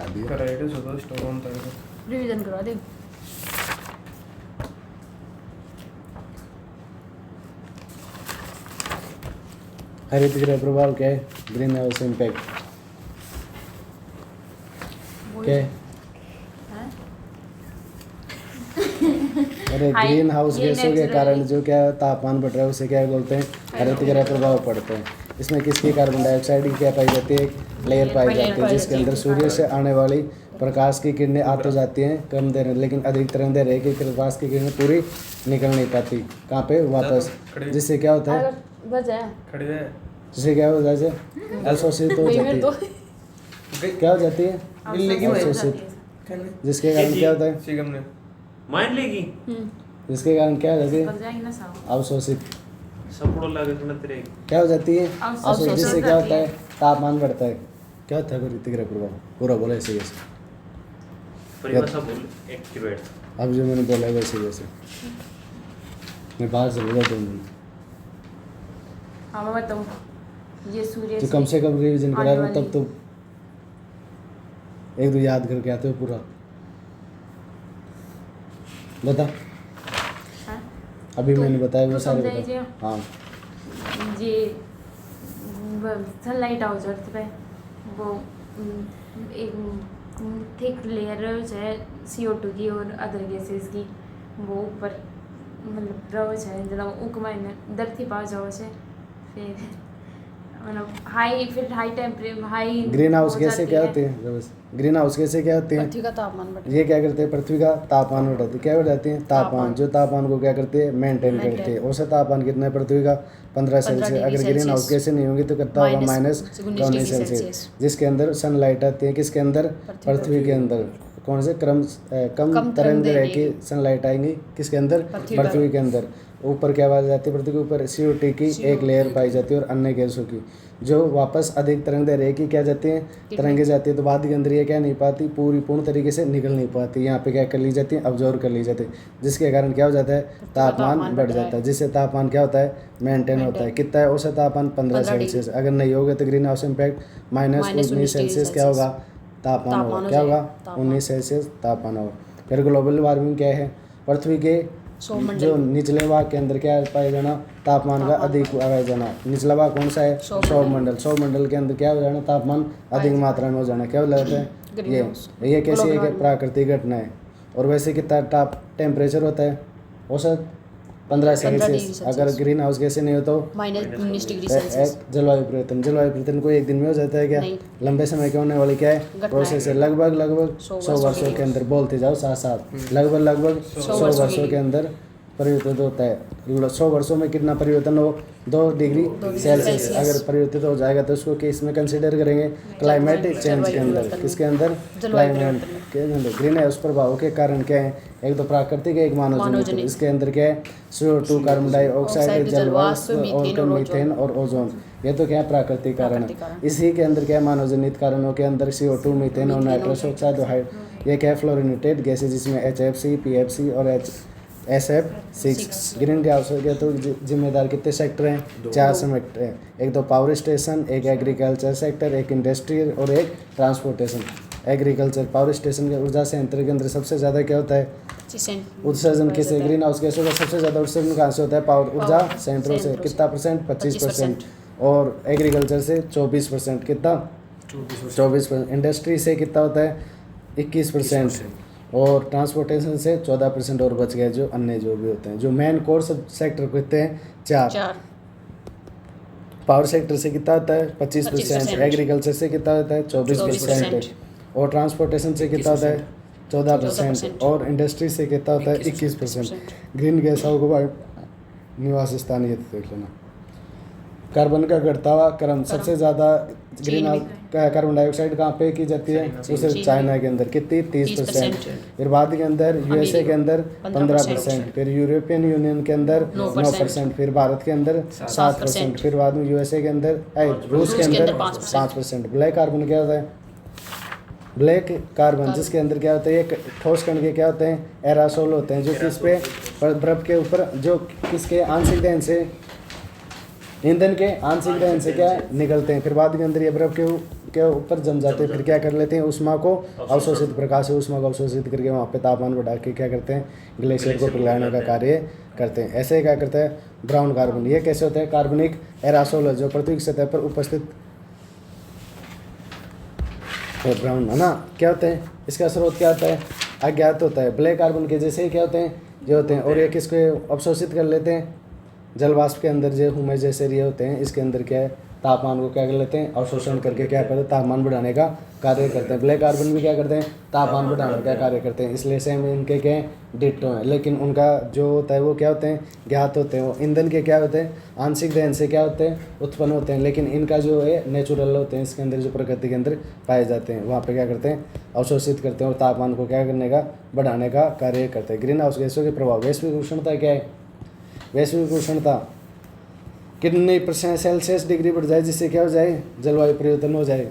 दिखा दिया। कराइडे सुबह स्टोर ऑन था रिवीजन करवा दे। हरित गृह प्रभाव क्या है? ग्रीन हाउस इम्पैक्ट क्या है? हैं? अरे हाई- ग्रीन हाउस ये गैसों के natural कारण है। जो क्या तापमान बढ़ रहा है उसे क्या बोलते हैं? हरित गृह प्रभाव पड़ते हैं। इसमें किसकी कार्बन डाइऑक्साइड की क्या पाई जाती है? एक लेयर पाई जाती है जिसके अंदर सूर्य से आने वाली प्रकाश की किरणें आ तो जाती हैं कम देर, लेकिन अधिक तरंग देर है कि प्रकाश की किरणें पूरी निकल नहीं पाती। कहाँ पे? वापस। जिससे क्या होता है? बच है खड़े है जिससे क्या हो जाए? अवशोषित हो जाती है। क्या हो जाती है? अवशोषित। जिसके कारण क्या होता है? सिगम ने मान लेगी जिसके कारण क्या हो जाती है? कर जाएंगे ना साहब। अवशोषित। सपड़ो लगे सुनते रहे। क्या हो जाती है? अवशोषित जिससे क्या होती होता है। है? तापमान बढ़ता है। क्या होता है हरित गृह प्रभाव? पूरा बोला ऐसे वैसे। परिभाषा बोल एक्टिवेट। अब जो मैंने बोला वैसे वैसे मैं बाहर से बोला 2 मिनट हाँ मैं बताऊँ ये सूर्य तो कम से कम रिवीजन करा रहा हूँ आने तब तो 1-2 याद करके आते हो पूरा। बता हाँ? अभी तो- मैंने बताया वो तो सारे समझाइए। बता। हाँ ये सनलाइट हाउस अर्थ पे वो एक थिक लेयर है CO2 की और अदर गैसेस की वो ऊपर मतलब रहो है जब उकमा धरती पास जाओ से फिर मतलब high temperature high green house कैसे क्या होते हैं? ग्रीन हाउस कैसे क्या होते हैं? पृथ्वी का तापमान बढ़ ये क्या करते हैं? पृथ्वी का तापमान बढ़ाते हैं। क्या बढ़ाते हैं? तापमान। तापमान। जो तापमान को क्या करते हैं? मेंटेन करते हैं। औसत तापमान कितना है पृथ्वी का? 15 सेल्सियस। डिग्री अगर ग्रीन हाउस सेल्सियस। कैसे नहीं होंगे तो कितना होगा? -19 -19 डिग्री सेल्सियस। सेल्सियस। जिसके अंदर सनलाइट आती है किसके अंदर? पृथ्वी के अंदर। कौन से कम तरंग दैर्ध्य की सनलाइट आएंगी किसके अंदर? पृथ्वी के अंदर। ऊपर क्या पाई जाती है? पृथ्वी के ऊपर CO2 की एक लेयर पाई जाती है और अन्य गैसों की जो वापस अधिक तरंग दैर्ध्य की क्या जाती है? तरंगे जाती है। तो बाद के अंदर ये क्या नहीं पाती? पूर्ण तरीके से निकल नहीं पाती। यहाँ पे क्या कर ली जाती है? ऑब्जर्व कर ली जाती है। जिसके कारण क्या हो जाता है? तापमान बढ़ जाता है। जिससे तापमान क्या होता है? मेंटेन होता है। कितना है औसत तापमान? 15 सेल्सियस। अगर नहीं होगा तो ग्रीन हाउस इम्पैक्ट -19 सेल्सियस क्या होगा? तापमान होगा। क्या होगा? 19 सेल्सियस तापमान होगा। फिर ग्लोबल वार्मिंग क्या है? पृथ्वी के जो निचले भाग के अंदर क्या पाया जाना? तापमान का अधिक पाया जाना। निचला भाग कौन सा है? सौरमंडल। सौरमंडल के अंदर क्या हो जाना? तापमान अधिक मात्रा में हो जाना। क्या हो जाता है? ये कैसी एक प्राकृतिक घटना है। और वैसे कितना टेम्परेचर होता है? औसत 15 सेल्सियस। अगर ग्रीन हाउस कैसे नहीं हो तो -19 डिग्री सेल्सियस। जलवायु परिवर्तन को एक दिन में हो जाता है क्या? लंबे समय के होने वाली क्या है? प्रोसेस है। लगभग 100 वर्षों के अंदर बोलते जाओ साथ साथ। लगभग 100 वर्षों के अंदर परिवर्तित होता है। 100 वर्षों में कितना परिवर्तन हो? 2 डिग्री सेल्सियस। अगर परिवर्तित हो जाएगा तो उसको किस में कंसिडर करेंगे? क्लाइमेटिक चेंज के अंदर। किसके अंदर? क्लाइमेट के अंदर। ग्रीन हाउस प्रभाव के कारण क्या है? एक तो प्राकृतिक है, एक मानवजनित। इसके अंदर क्या है? CO2 कार्बन डाइऑक्साइड, जलवाष्प और मीथेन और ओजोन। ये तो क्या है? प्राकृतिक कारण है। इसी के अंदर क्या है? मानवजनित कारणों के अंदर CO2 मीथेन और नाइट्रस ऑक्साइड ये क्या है? फ्लोरिनेटेड गैसेज जिसमें HFC, PFC और SF6। ग्रीन हाउस के तो जिम्मेदार कितने सेक्टर हैं? 4 सेक्टर हैं। एक तो पावर स्टेशन, एक एग्रीकल्चर सेक्टर, एक इंडस्ट्रियल और एक ट्रांसपोर्टेशन। एग्रीकल्चर पावर स्टेशन के ऊर्जा संयंत्र के अंदर सबसे ज़्यादा क्या होता है? उत्सर्जन किसे? ग्रीन हाउस गैसों का सबसे ज़्यादा उत्सर्जन कहाँ से होता है? पावर ऊर्जा संयंत्रों से। कितना %? 25%। और एग्रीकल्चर से 24%। कितना? 24%। इंडस्ट्री से कितना होता है? 21%। और ट्रांसपोर्टेशन से 14% और बच गए जो अन्य जो भी होते हैं। जो मेन कोर सब सेक्टर कहते हैं 4। पावर सेक्टर से कितना होता है? 25%। एग्रीकल्चर से कितना होता है? 24%। और ट्रांसपोर्टेशन से कितना होता है? 14%। और इंडस्ट्री से कितना होता है? 21%। ग्रीन गैस को निवास स्थान ये देख लेना। कार्बन का घटता हुआ क्रम सबसे ज़्यादा ग्रीन हाउस कार्बन डाइऑक्साइड कहाँ पे की जाती है? उसे चाइना के अंदर कितनी? 30%। फिर बाद के अंदर USA के अंदर 15%। फिर यूरोपियन यूनियन के अंदर 9%। फिर भारत के अंदर 7%। फिर बाद में USA के अंदर रूस के अंदर 5%। ब्लैक कार्बन क्या होता है? ब्लैक कार्बन जिसके अंदर क्या होता है? एक ठोस कण के क्या होते हैं? एरासोल होते हैं जो किस पे? बर्फ के ऊपर जो किसके आंशिक दहन से ईंधन के आंशिक दहन से क्या निकलते हैं, फिर बाद के अंदर ये बर्फ के ऊपर जम जाते हैं, फिर क्या कर लेते हैं, उष्मा को अवशोषित, प्रकाश से उष्मा को अवशोषित करके वहाँ पे तापमान बढ़ा के क्या करते हैं, ग्लेशियर को पिघलाने का कार्य करते हैं। ऐसे ही क्या करता है ब्राउन कार्बन, ये कैसे होता है, कार्बनिक एरासोल जो पृथ्वी की सतह पर उपस्थित है, ब्राउन है ना, क्या होते हैं, इसका स्रोत क्या होता है, अज्ञात होता है। ब्लैक कार्बन के जैसे ही क्या होते हैं, ये होते हैं, और ये किसको अवशोषित कर लेते हैं, जल वाष्प के अंदर जो हुमे जैसे ये होते हैं, इसके अंदर क्या है, तापमान को क्या कर लेते हैं, अवशोषण करके क्या करते हैं, तापमान बढ़ाने का कार्य करते हैं। ब्लैक कार्बन भी क्या करते हैं, तापमान बढ़ाने का कार्य करते हैं, इसलिए सेम इनके क्या हैं, डिट्टो हैं, लेकिन उनका जो होता है वो क्या होते हैं, ज्ञात होते हैं। वो ईंधन के क्या होते हैं, आंशिक दहन से क्या होते हैं, उत्पन्न होते हैं, लेकिन इनका जो है नेचुरल होते हैं, इसके अंदर जो प्रकृति के अंदर पाए जाते हैं, वहाँ पे क्या करते हैं, अवशोषित करते हैं और तापमान को क्या करने का, बढ़ाने का कार्य करते हैं। ग्रीन हाउस गैसों के प्रभाव, वैश्विक उष्णता क्या है, वैश्विक उष्णता कितने % सेल्सियस डिग्री बढ़ जाए जिससे क्या हो जाए, जलवायु परिवर्तन हो जाए,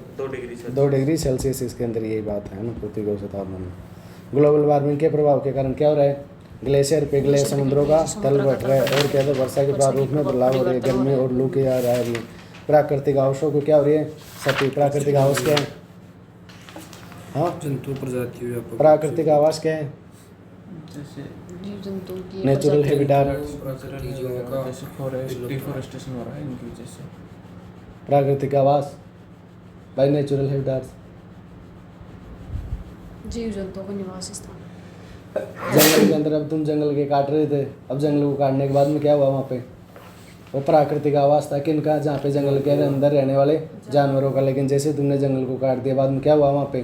2 डिग्री सेल्सियस, इसके अंदर यही बात है ना, पृथ्वी के औसत तापमान में। ग्लोबल वार्मिंग के प्रभाव के कारण क्या हो रहा है, ग्लेशियर पिघले, समुद्रों का तल बढ़ रहा है, और क्या है, वर्षा के प्रारूप में बदलाव हो रही है, गर्मी और लू के आ रहा है। प्राकृतिक आवासों को क्या हो रही है, क्षति। प्राकृतिक आवास क्या है, हाँ, जंतु प्रजाति, प्राकृतिक आवास क्या है, जैसे जीव जंतु की नेचुरल हैबिटाट, जैसे फॉरेस्ट डिफोरेस्टेशन हो रहा है इनकी वजह से। प्राकृतिक आवास बाय नेचुरल हैबिटाट, जीव जंतुओं का निवास स्थान। जंगल के अंदर अब तुम जंगल के काट रहे थे, अब जंगल को काटने के बाद में क्या हुआ, वहाँ पे वो प्राकृतिक आवास था किनका, जहाँ पे जंगल के अंदर रहने वाले जानवरों का, लेकिन जैसे तुमने जंगल को काट दिया, बाद में क्या हुआ, वहाँ पे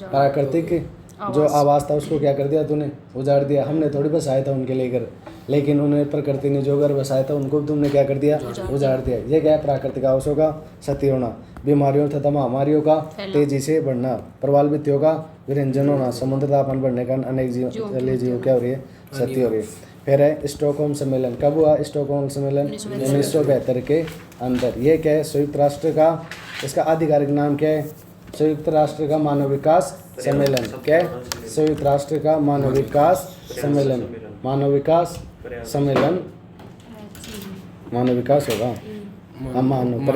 प्राकृतिक जो आवास था उसको क्या कर दिया तूने, उजाड़ दिया। हमने थोड़ी बसाया था उनके लिए घर, लेकिन उन्हें प्रकृति ने जो घर बसाया था उनको तुमने क्या कर दिया, उजाड़ दिया। ये क्या है, प्राकृतिक आवासों का क्षति होना, बीमारियों तथा महामारियों का तेजी से बढ़ना, प्रवाल भित्तियों का विरंजन होना, समुद्र तापमान बढ़ने का अनेक जलीय जीवों क्या हो रही है, क्षति हो रही है। फिर है स्टॉकहोम सम्मेलन, कब हुआ स्टॉकहोम सम्मेलन, 1972 के अंदर। ये क्या है, संयुक्त राष्ट्र का, इसका आधिकारिक नाम क्या है, संयुक्त राष्ट्र का मानव विकास सम्मेलन। क्या है, संयुक्त राष्ट्र का मानव विकास सम्मेलन, मानव विकास सम्मेलन, मानव विकास होगा, मानव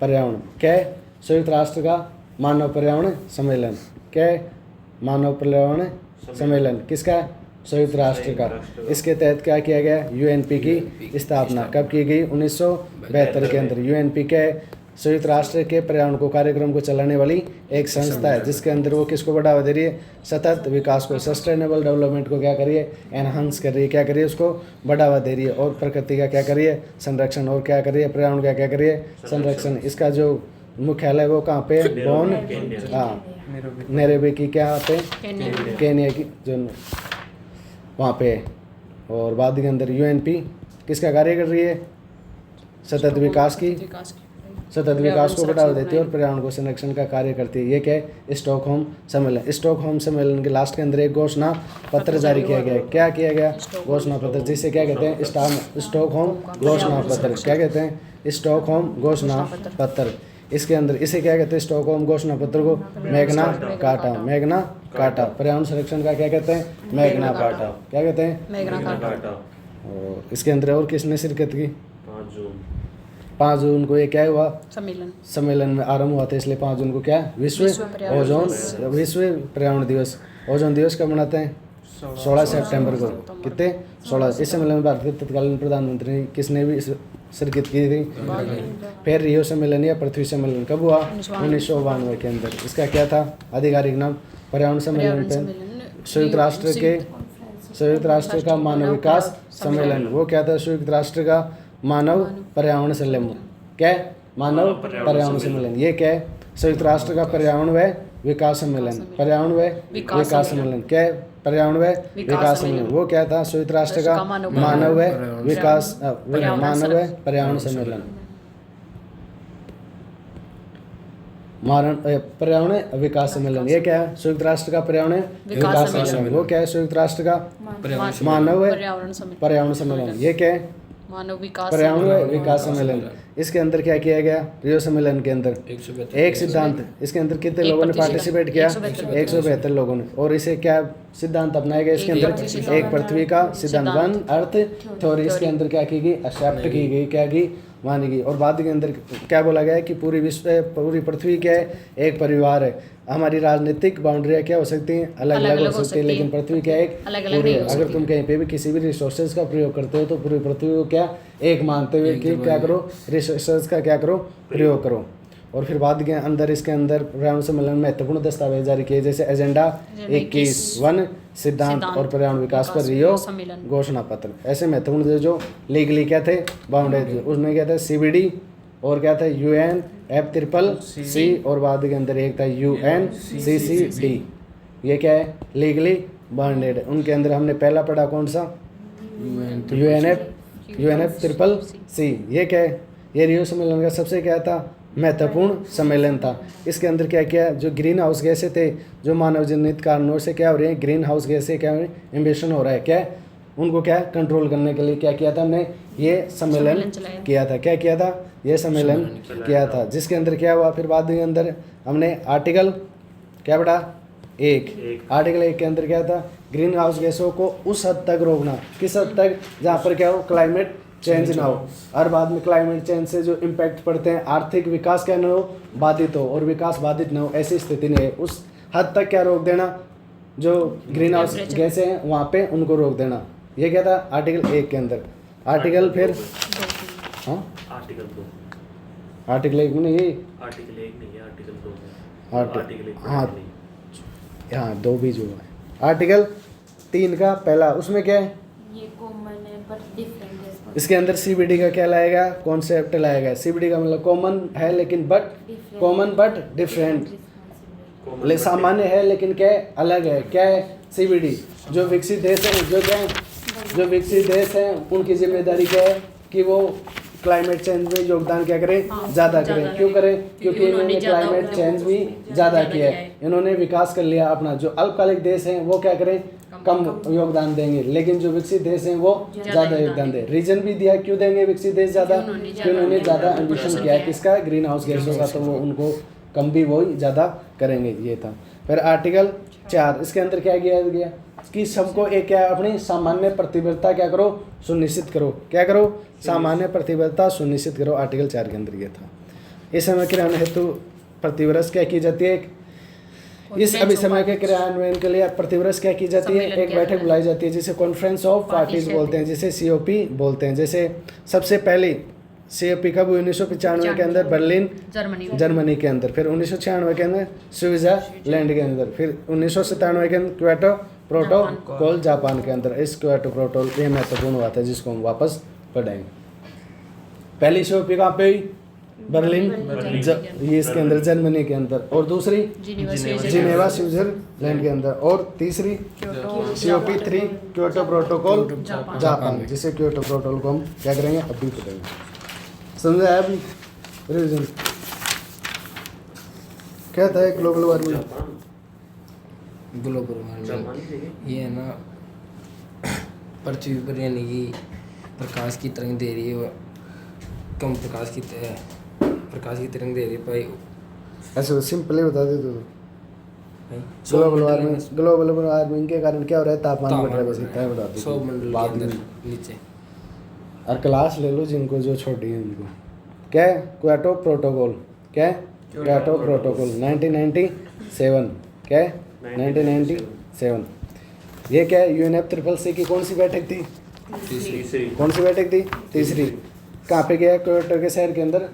पर्यावरण क्या है, संयुक्त राष्ट्र का मानव पर्यावरण सम्मेलन। क्या है, मानव पर्यावरण सम्मेलन किसका है, संयुक्त राष्ट्र का। इसके तहत क्या किया गया, यूएनपी की स्थापना कब की गई, 1972 के अंदर। यूएनपी क्या है, संयुक्त राष्ट्र के पर्यावरण को कार्यक्रम को चलाने वाली एक संस्था है, जिसके अंदर वो किसको बढ़ावा दे रही है, सतत विकास को, सस्टेनेबल डेवलपमेंट को क्या कर रही है, एनहांस कर रही है, क्या कर रही है, उसको बढ़ावा दे रही है, और प्रकृति का क्या कर रही है, संरक्षण, और क्या कर रही है, पर्यावरण का क्या कर रही है, संरक्षण। इसका जो मुख्यालय वो कहाँ पे, बोन, हाँ, नैरोबी की क्या पे, केन्या की जो वहाँ पे है। और बाद के अंदर यूएनपी किसका कार्य कर रही है, सतत विकास की, सतत विकास को बढ़ावा देती है और पर्यावरण को संरक्षण का कार्य करती है। ये क्या है, स्टॉकहोम सम्मेलन। स्टॉकहोम सम्मेलन के लास्ट के अंदर एक घोषणा पत्र जारी किया गया है। क्या किया गया, घोषणा पत्र, जिसे क्या कहते हैं, स्टॉकहोम घोषणा पत्र। क्या कहते हैं, स्टॉकहोम घोषणा पत्र। इसके अंदर इसे क्या कहते हैं, स्टॉकहोम घोषणा पत्र को मैग्ना कार्टा, मैग्ना कार्टा। पर्यावरण संरक्षण का क्या कहते हैं, मैग्ना कार्टा। क्या कहते हैं, मैग्ना कार्टा। और इसके अंदर और किसने शिरकत की, 5 जून को ये क्या हुआ, सम्मेलन में आरंभ हुआ था, इसलिए 5 जून को क्या, विश्व पर्यावरण दिवस। ओजोन दिवस कब मनाते हैं, 16 सितंबर को। कितने, 16। इस सम्मेलन में भारत के तत्कालीन प्रधानमंत्री किसने भी शिरकत की थी। फिर रियो सम्मेलन या पृथ्वी सम्मेलन कब हुआ, 1992 के अंदर। इसका क्या था, आधिकारिक नाम, पर्यावरण सम्मेलन पे संयुक्त राष्ट्र का मानव विकास सम्मेलन। वो क्या था, संयुक्त राष्ट्र का मानव पर्यावरण सम्मेलन। क्या, मानव पर्यावरण सम्मेलन। ये क्या है, संयुक्त राष्ट्र का पर्यावरण व विकास सम्मेलन। पर्यावरण व विकास सम्मेलन। क्या है, पर्यावरण व विकास सम्मेलन। वो क्या था, संयुक्त राष्ट्र का मानव व विकास, मानव व पर्यावरण सम्मेलन, पर्यावरण विकास सम्मेलन। ये क्या है, संयुक्त राष्ट्र का पर्यावरण विकास सम्मेलन। वो क्या है, संयुक्त राष्ट्र का मानव पर्यावरण सम्मेलन। ये क्या है, मानव विकास पर्यावरण विकास सम्मेलन। इसके अंदर क्या किया गया, रियो सम्मेलन के अंदर एक सिद्धांत, इसके अंदर कितने लोगों ने पार्टिसिपेट किया, 172 लोगों ने। और इसे क्या सिद्धांत अपनाया गया, इसके अंदर एक पृथ्वी का सिद्धांत, वन अर्थ थ्योरी। इसके अंदर क्या की गई, एक्सेप्ट की गई, क्या की, मानेगी। और बाद के अंदर क्या बोला गया है कि पूरी पृथ्वी क्या है, एक परिवार है। हमारी राजनीतिक बाउंड्रियाँ क्या हो सकती हैं, अलग अलग हो सकती है, लेकिन पृथ्वी क्या एक पूरी है। अगर तुम कहीं पे भी किसी भी रिसोर्सेज का प्रयोग करते हो तो पूरी पृथ्वी को क्या एक मानते हुए कि क्या करो, रिसोर्सेज का क्या करो, प्रयोग करो। और फिर बाद के अंदर इसके अंदर पर्यावरण सम्मेलन में महत्वपूर्ण दस्तावेज जारी किए, जैसे एजेंडा 21 वन सिद्धांत और पर्यावरण विकास पर रियो घोषणा पत्र। ऐसे महत्वपूर्ण जो लीगली क्या थे बाउंड्री, उसमें क्या था CBD और क्या था UNFCCC और बाद के अंदर एक था UNCCD। ये क्या है लीगली बाउंडेड। उनके अंदर हमने पहला पढ़ा कौन सा, UNFCCC। ये क्या है, ये रियो सम्मेलन का सबसे क्या था महत्वपूर्ण सम्मेलन था। इसके अंदर क्या किया, जो ग्रीन हाउस गैसें थे, जो मानव जनित कारणों से क्या हो रही है, ग्रीन हाउस गैसें क्या हो रही है, एमिशन हो रहा है, क्या उनको क्या कंट्रोल करने के लिए क्या किया था हमने, ये सम्मेलन किया था। क्या किया था, ये सम्मेलन किया था, जिसके अंदर क्या हुआ फिर बाद के अंदर हमने आर्टिकल क्या पढ़ा, आर्टिकल 1 के अंदर क्या था, ग्रीन हाउस गैसों को उस हद तक रोकना, किस हद तक, जहाँ पर क्या हो क्लाइमेट चेंज ना हो, और बाद में क्लाइमेट चेंज से जो इम्पैक्ट पड़ते हैं, आर्थिक विकास क्या ना हो बाधित हो, और विकास बाधित ना हो ऐसी स्थिति नहीं है, उस हद तक क्या रोक देना, जो ग्रीन हाउस गैसें हैं वहाँ पे उनको रोक देना। ये क्या था आर्टिकल 1 के अंदर। आर्टिकल फिर हाँ आर्टिकल 1 में नहीं, ये आर्टिकल 1 नहीं है, आर्टिकल 2 है। आर्टिकल हाँ 2 भी जो है। आर्टिकल 3 का पहला, उसमें क्या है, ये कॉमन है बट डिफरेंट है। इसके अंदर CBD का क्या लाएगा, कॉन्सेप्ट लाएगा। CBD का मतलब कॉमन है लेकिन कॉमन बट डिफरेंट, सामान्य है लेकिन क्या है अलग है। क्या है CBD, जो विकसित देश हैं, जो क्या है, जो विकसित देश हैं उनकी जिम्मेदारी क्या है कि वो क्लाइमेट चेंज में योगदान क्या करें, ज़्यादा करें। क्यों करें, क्योंकि इन्होंने क्लाइमेट चेंज भी ज़्यादा किया है, इन्होंने विकास कर लिया अपना। जो अल्पकालिक देश हैं वो क्या करें, कम योगदान देंगे, लेकिन जो विकसित देश हैं वो ज़्यादा योगदान दें। रीजन भी दिया क्यों देंगे विकसित देश ज़्यादा, क्योंकि उन्होंने ज़्यादा एम्बिशन किया है किसका, ग्रीन हाउस गैसों का, तो वो उनको कम भी वही ज़्यादा करेंगे। ये था। फिर आर्टिकल 4, इसके अंदर क्या किया गया कि सबको एक क्या अपनी सामान्य प्रतिबद्धता क्या करो, सुनिश्चित करो। क्या करो, सामान्य प्रतिबद्धता सुनिश्चित करो। आर्टिकल 4 के अंदर ये था। इस समय क्रियान्वयन हेतु प्रतिवर्ष क्या की जाती है, इस अभी समय के क्रियान्वयन के लिए प्रतिवर्ष क्या की जाती है, एक बैठक बुलाई जाती है जिसे कॉन्फ्रेंस ऑफ पार्टीज बोलते हैं, जिसे COP बोलते हैं। जैसे सबसे पहली COP कब 1995 के अंदर बर्लिन जर्मनी के अंदर, फिर 1996 के अंदर स्विट्जरलैंड के अंदर, फिर 1997 के अंदर क्योटो प्रोटोकॉल जापान के अंदर। इस क्योटो प्रोटोकॉल ये महत्वपूर्ण हुआ था जिसको हम वापस पढ़ेंगे। पहली COP कहाँ पे हुई, बर्लिन ये इसके अंदर जर्मनी के अंदर, और दूसरी जिनेवा स्विट्जरलैंड के अंदर, और तीसरी COP 3 क्योटो प्रोटोकॉल जापान, जिसे क्योटो प्रोटोकॉल को हम क्या करेंगे अभी पढ़ेंगे। समझा है अभी रिवीजन क्या था ग्लोबल वार्मिंग। ग्लोबल वार्मिंग ये है ना, पृथ्वी पर यानी कि प्रकाश की तरंग दे रही है, कम प्रकाश की तरंग दे रही है भाई। ऐसे सिंपली बता दे तो। ग्लोबल वार्मिंग के कारण क्या हो रहा है, तापमान बढ़ रहा है, बस इतना ही बता दो। सौरमंडल के अंदर नीचे और क्लास ले लो जिनको जो छोटी है उनको। क्या है क्योटो प्रोटोकॉल, क्या है क्योटो प्रोटोकॉल 1997, क्या है 1997। ये क्या है UNFCCC की कौन सी बैठक थी, कौन सी बैठक थी, तीसरी। कहाँ पे गया, क्योटो के शहर के अंदर,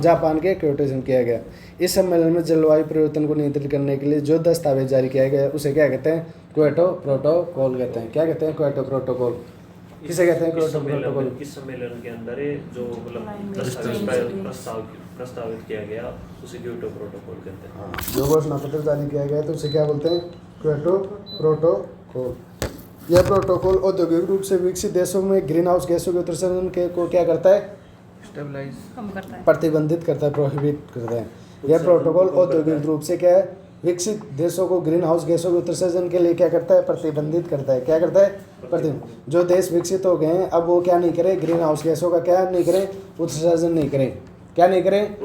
जापान के क्योटो से किया गया। इस सम्मेलन में जलवायु परिवर्तन को नियंत्रित करने के लिए जो दस्तावेज जारी किया गया उसे क्या कहते हैं, क्योटो प्रोटोकॉल कहते हैं। क्या कहते हैं, क्योटो प्रोटोकॉल। किसे कहते हैं क्योटो प्रोटोकॉल। इस सम्मेलन के अंदर जो मतलब प्रस्तावित किया गया उसे क्योटो प्रोटोकॉल कहते हैं। हाँ, जो घोषणा पत्र जारी किया गया तो उसे क्या बोलते हैं, क्योटो प्रोटोकॉल। यह प्रोटोकॉल औद्योगिक रूप से विकसित देशों में ग्रीन हाउस गैसों के उत्सर्जन के को क्या करता है, स्टेबलाइज कम करता है, प्रतिबंधित करता है, प्रोहिबिट करता है। यह प्रोटोकॉल औद्योगिक रूप से क्या है, विकसित देशों को ग्रीन हाउस गैसों के उत्सर्जन के लिए क्या करता है, प्रतिबंधित करता है। क्या करता है, प्रतिबंधित। जो देश विकसित हो गए हैं अब वो क्या नहीं करें, ग्रीन हाउस गैसों का क्या नहीं करें, उत्सर्जन नहीं करें। क्या नहीं करें,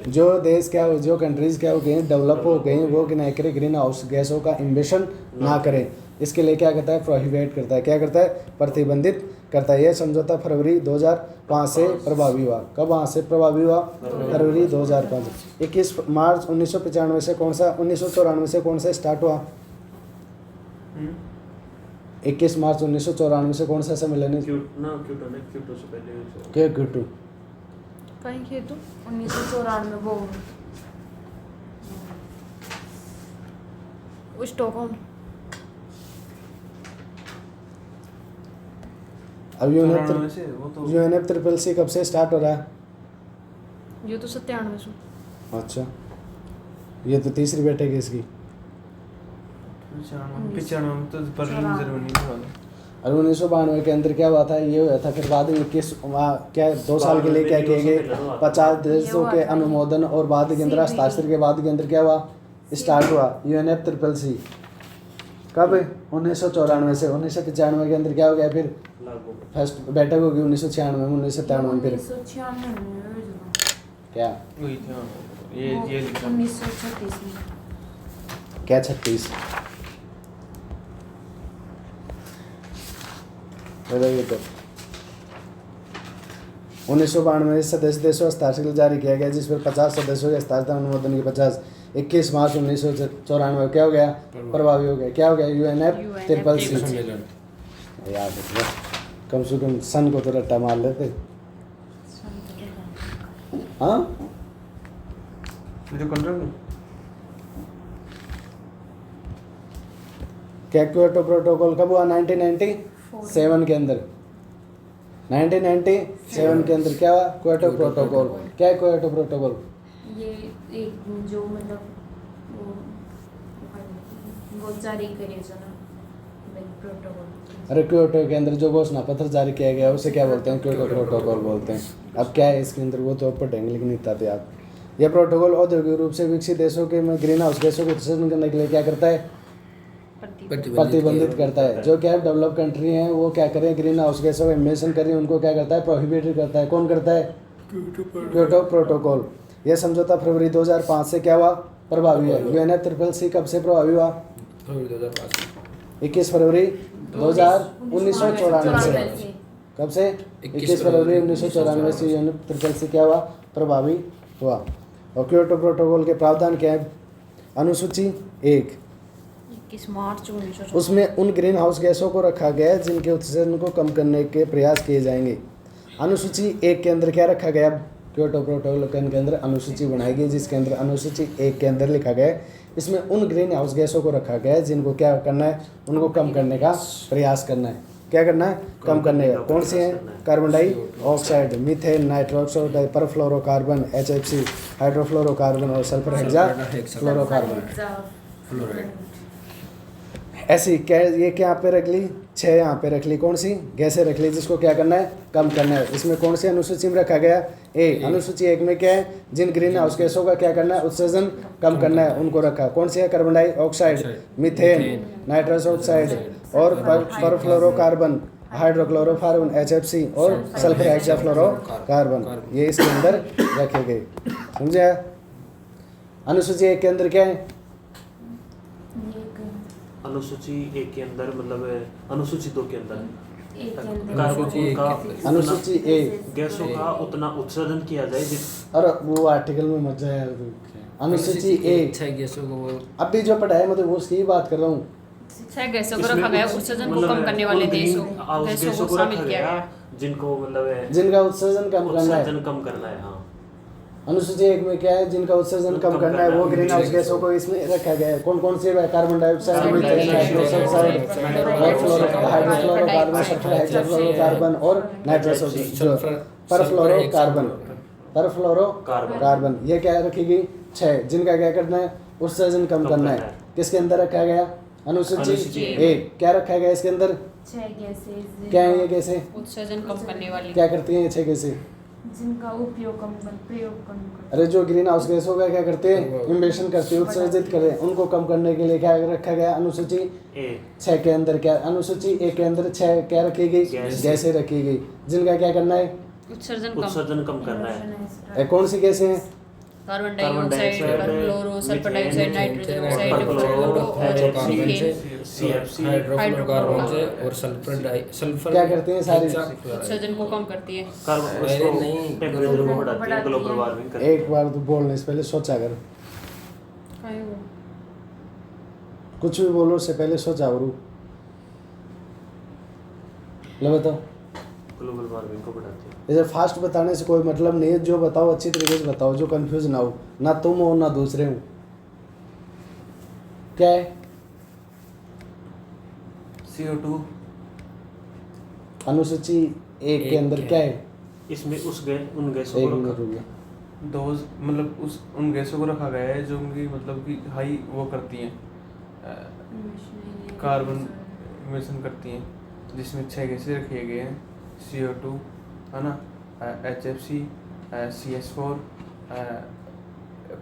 जो देश क्या हो, जो कंट्रीज क्या हो गए डेवलप हो गए वो क्या नहीं करें, ग्रीन हाउस गैसों का इमिशन ना करें। इसके लिए क्या करता है, प्रोहिबिट करता है। क्या करता है, प्रतिबंधित करता है। यह समझौता फरवरी 2005 से प्रभावी हुआ। कब वहाँ से प्रभावी हुआ? फरवरी 2005। 21 मार्च 1995 से कौन सा 1994 से कौन सा स्टार्ट हुआ? 21 मार्च 1994 से कौन सा सम्मेलन है? क्यूटो से पहले क्या क्यूटो? कहीं खेतु 1994 वो स्टॉकहोम। अब यूएनएफ ट्रिपल सी कब से स्टार्ट हो रहा है? ये तो 97 से। अच्छा, ये तो तीसरी बैठक है इसकी। 95 तो बर्लिन जर्मनी में हुआ। और 1992 के अंदर क्या हुआ था? ये हुआ था। फिर बाद में 21 क्या 2 साल के लिए क्या किए गए? 50 देशों के अनुमोदन और बाद के अंदर हस्ताक्षर के बाद के अंदर क्या हुआ? स्टार्ट हुआ यूएनएफ ट्रिपल सी। कब? 1994 से। 1995 के अंदर क्या हो गया? फिर फर्स्ट बैठक होगी 1996 में, 1997 में। फिर 1996 में क्या वही था ये 1936 में। क्या 36? बताइए तो। 1992 में सदस्य देशों हस्ताक्षर जारी किया गया, जिस पर 50 सदस्यों के हस्ताक्षर अनुमोदन के 50। 21 मार्च 1994 क्या हो गया? प्रभावी हो गया। क्या हो गया? UNF triple C. याद रखो, कम से कम सन को तो रट्टा मार लेते। हाँ, जो कौन रहा क्या क्योटो प्रोटोकॉल कब हुआ? 1997 के अंदर। 1997 के अंदर क्या हुआ? Kyoto protocol. क्या है क्योटो प्रोटोकॉल? ये एक जो मतलब वो जारी करे जो ना प्रोटोकॉल। अरे क्योटो के अंदर जो घोषणा पत्र जारी किया गया उसे क्या बोलते हैं? क्योटो प्रोटोकॉल बोलते हैं। अब क्या है इसके अंदर वो तो पढ़ेंगे, लेकिन इतना तो याद। यह प्रोटोकॉल औद्योगिक रूप से विकसित देशों के में ग्रीन हाउस गैसों को उत्सर्जन करने के लिए क्या करता है? प्रतिबंधित करता है। जो क्या डेवलप कंट्री हैं वो क्या करें? ग्रीन हाउस गैसों का इमिशन करें, उनको क्या करता है? प्रोहिबिट करता है। कौन करता है? Kyoto protocol. यह समझौता फरवरी 2005 से क्या हुआ? प्रभावी है। यूएनएफ ट्रिपल सी कब से प्रभावी हुआ? फरवरी 2005 21 फरवरी 1994 से। कब से? 21 फरवरी 1994 से यूएनएफ ट्रिपल सी क्या हुआ? प्रभावी हुआ। और क्योटो प्रोटोकॉल के प्रावधान क्या है? अनुसूची 1 21 मार्च 1994 उसमें उन ग्रीन हाउस गैसों को रखा गया है जिनके उत्सर्जन को कम करने के प्रयास किए जाएंगे। अनुसूची 1 के अंदर क्या रखा गया? क्योटो प्रोटोकॉल के अंदर अनुसूची बनाई गई, जिसके अंदर अनुसूची 1 के अंदर लिखा गया है इसमें उन ग्रीन हाउस गैसों को रखा गया है जिनको क्या करना है? उनको कम करने का प्रयास करना है। क्या करना है? कम करने का। कौन से हैं? Carbon dioxide, methane, Nitrox oxide, perfluorocarbon, HFC, hydrofluorocarbon और सल्फर हेक्साफ्लोरोकार्बन। फ्लोराइड। ऐसी क्या ये क्या यहाँ पे रख ली? 6 यहाँ पे रख ली। कौन सी गैसें रख ली जिसको क्या करना है? कम करना है। इसमें कौन सी अनुसूची में रखा गया? अनुसूची 1 में क्या है? जिन ग्रीन हाउस गैसों का क्या करना है? उत्सर्जन कम करना है, उनको रखा। कौन सी है? Carbon dioxide, methane, nitrous oxide और परफ्लोरोकार्बन, हाइड्रोक्लोरोकार्बन HFC और सल्फर हेक्साफ्लोरोकार्बन, ये इसके अंदर रखे गए। समझे? अनुसूची 1 के अंदर क्या है? अनुसूची 1 के अंदर मतलब अनुसूची 2 के अंदर अनुसूची 1 गैसों का उतना उत्सर्जन किया जाए और वो आर्टिकल में मत जाए। अनुसूची 1 6 गैसों को वो अभी जो पढ़ा है मतलब वो उसकी बात कर रहा हूँ। 6 गैसों को रखा गया उत्सर्जन को कम करने वाले गैसों को शामिल किया गया, जिनको मतलब जिनका उत्सर्जन कम करना है। उत्सर्जन कम करना है। हाँ, अनुसूची 1 में क्या है? जिनका उत्सर्जन कम करना है वो ग्रीन हाउस गैसों को इसमें रखा गया है। कौन कौन से? Carbon dioxide, methane, nitrous oxide, hydrofluorocarbon, sulphur hexafluorocarbon और नाइट्रस ऑक्साइड, परफ्लोरोकार्बन। ये क्या रखेगी? 6 जिनका क्या करना है? उत्सर्जन कम करना है। किसके अंदर रखा गया? अनुसूची 1 क्या रखा गया इसके अंदर? 6 गैसें। क्या है ये गैसें? उत्सर्जन कम करने वाली। क्या करती हैं ये 6 गैसें? जिनका प्रयोग कम करते। अरे जो ग्रीन हाउस गैसों का क्या करते हैं? इमिशन करते हैं, उत्सर्जित करें, उनको कम करने के लिए क्या रखा गया? अनुसूची 6 के अंदर क्या? अनुसूची 1 के अंदर 6 क्या रखी गई? गैसें रखी गई जिनका क्या करना है? उत्सर्जन कम करना है। कौन सी गैसें हैं? Carbon carbon dioxide, dioxide, chloro, sulphur methane, dioxide, nitrogen methane, oxide, perchloro, fluoro और कार्बन से मीथेन CFC, हाइड्रोफ्लोरोकार्बन से और सल्फर क्या करती हैं सारी? उत्सर्जन को कम करती है। कार्बन अरे उसको नहीं, टेम्परेचर को बढ़ाती है, ग्लोबल वार्मिंग करती है। एक बार तो बोलने से पहले सोचा कर, काय वो कुछ भी बोलो उससे पहले सोचा करो। लो बताओ, ग्लोबल वार्मिंग को बढ़ाती है। इसे फास्ट बताने से कोई मतलब नहीं है, जो बताओ अच्छी तरीके से बताओ, जो कंफ्यूज ना हो, ना तुम हो ना दूसरे हो। क्या है? CO2 अनुसूची एक के अंदर क्या है? इसमें उन गैसों एक को मिनट रखा रुकिए। दोज मतलब उन गैसों को रखा गया है जो उनकी मतलब कि हाई वो करती हैं, कार्बन इमिशन करती हैं, जिसमें 6 गैसें रखे गए हैं। CO2 है ना, HFC, CH4,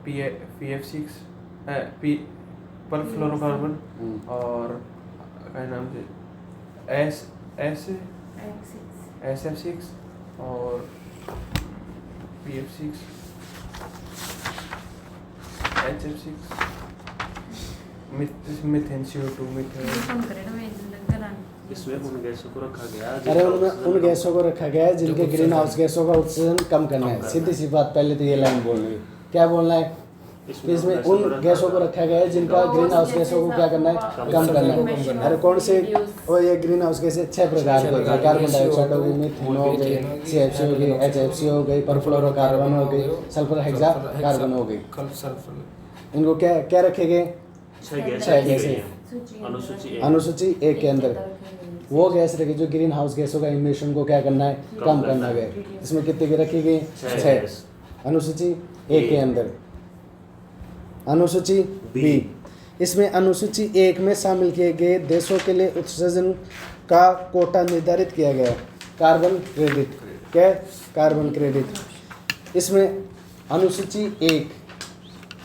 PF6, परफ्लोरोकार्बन और क्या नाम से SF6 और PF6, HF6, methane, CO2 methane. कम करे ना मैं कराने। इसमें उन गैसों को रखा गया अरे उनमें उन गैसों को रखा गया है जिनके जो ग्रीन हाउस गैसों का उत्सर्जन कम करना कम है। करना सीधी है। सी बात, पहले तो ये लाइन बोलनी है। क्या बोलना है कि इसमें उन गैसों को रखा गया है जिनका ग्रीन हाउस गैसों को क्या करना है, कम करना है। अरे कौन से? और ये ग्रीन हाउस गैसें 6 प्रकार के होते हैं। कार्बन डाइऑक्साइड हो गई, मीथेन हो गई, CFC हो गई, HFC हो गई, परफ्लोरोकार्बन हो गई, सल्फर हेक्साकार्बन हो गई। सल्फर इनको क्या क्या रखे गए? 6 गैस छह रखी गई गैसें। हैं। अनुसूची एक। अनुसूची एक के अंदर वो गैस रखी जो ग्रीन हाउस गैसों का इमिशन को क्या करना है, कम करना है। इसमें कितने की रखी गई? 6। गैस। अनुसूची एक के अंदर। अनुसूची बी, इसमें अनुसूची एक में शामिल किए गए देशों के लिए उत्सर्जन का कोटा निर्धारित किया गया है। Carbon credit. क्या है? Carbon credit. इसमें अनुसूची एक,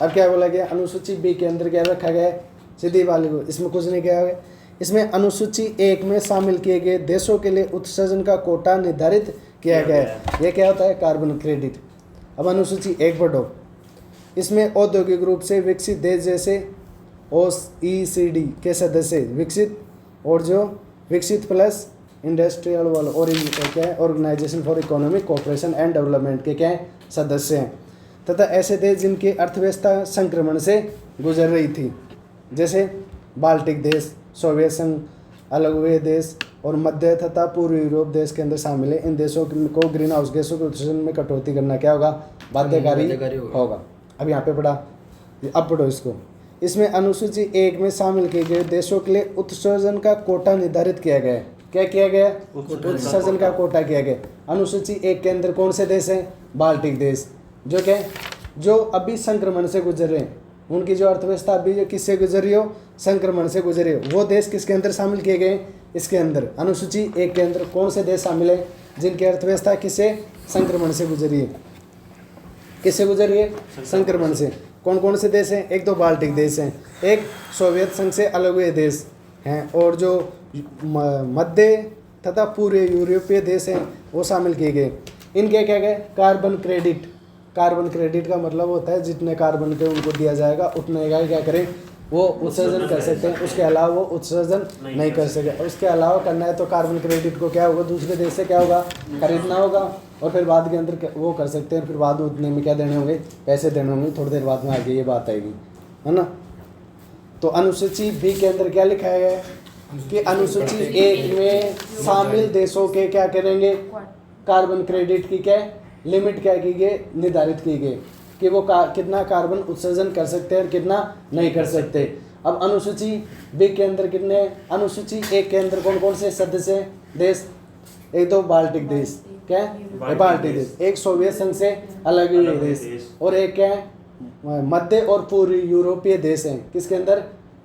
अब क्या बोला गया? अनुसूची बी के अंदर क्या रखा गया है? सीधी वाली को, इसमें कुछ नहीं किया गया। इसमें अनुसूची एक में शामिल किए गए देशों के लिए उत्सर्जन का कोटा निर्धारित किया गया है। यह क्या होता है? Carbon credit. अब अनुसूची एक पढ़ो। इसमें औद्योगिक रूप से विकसित देश जैसे OECD के सदस्य, विकसित और जो विकसित प्लस इंडस्ट्रियल वाल और क्या है, organisation for economic cooperation and development के क्या है, सदस्य हैं, तथा ऐसे देश जिनकी अर्थव्यवस्था संक्रमण से गुजर रही थी, जैसे बाल्टिक देश, सोवियत संघ, अलग हुए देश और मध्य तथा पूर्व यूरोप देश के अंदर शामिल है। इन देशों को ग्रीन हाउस गैसों के उत्सर्जन में कटौती करना क्या होगा? बाध्यकारी होगा। अब यहाँ पे पढ़ा, अब पढ़ो इसको। इसमें अनुसूची एक में शामिल किए गए देशों के लिए उत्सर्जन का कोटा निर्धारित किया गया है। क्या किया गया? उत्सर्जन का कोटा किया गया। अनुसूची एक के अंदर कौन से देश हैं? बाल्टिक देश, जो क्या है, जो अभी संक्रमण से गुजर रहे हैं, उनकी जो अर्थव्यवस्था अभी जो किससे गुजर रही हो? संक्रमण से गुजर रही हो, वो देश किसके अंदर शामिल किए गए? इसके अंदर। अनुसूची एक के अंदर कौन से देश शामिल है जिनकी अर्थव्यवस्था किससे? संक्रमण से गुजर रही है। किससे गुजर रही है? संक्रमण से। कौन कौन से देश हैं? एक तो बाल्टिक देश हैं, एक सोवियत संघ से अलग हुए देश हैं, और जो मध्य तथा पूर्व यूरोपीय देश हैं वो शामिल किए गए। इनके क्या गए? Carbon credit. कार्बन क्रेडिट का मतलब होता है जितने कार्बन के उनको दिया जाएगा उतने का क्या करें, वो उत्सर्जन कर सकते हैं, उसके अलावा वो उत्सर्जन नहीं कर सके। उसके अलावा करना है तो कार्बन क्रेडिट को क्या होगा? दूसरे देश से क्या होगा? खरीदना होगा, और फिर बाद के अंदर वो कर सकते हैं। फिर बाद में उतने में क्या देने होंगे? पैसे देने होंगे। थोड़ी देर बाद में आगे ये बात आएगी, है ना। तो अनुसूची बी के अंदर क्या लिखा है कि अनुसूची एक में शामिल देशों के क्या करेंगे? कार्बन क्रेडिट की क्या लिमिट क्या की गई? निर्धारित की गई कि वो कितना कार्बन उत्सर्जन कर सकते हैं और कितना नहीं कर सकते। अब अनुसूची बी के अंदर कितने? अनुसूची एक के अंदर कौन कौन से सदस्य देश? एक तो बाल्टिक देश, क्या है? बाल्टिक देश। एक सोवियत संघ से अलग हुए देश, और एक क्या है? मध्य और पूर्व यूरोपीय देश हैं। किसके अंदर?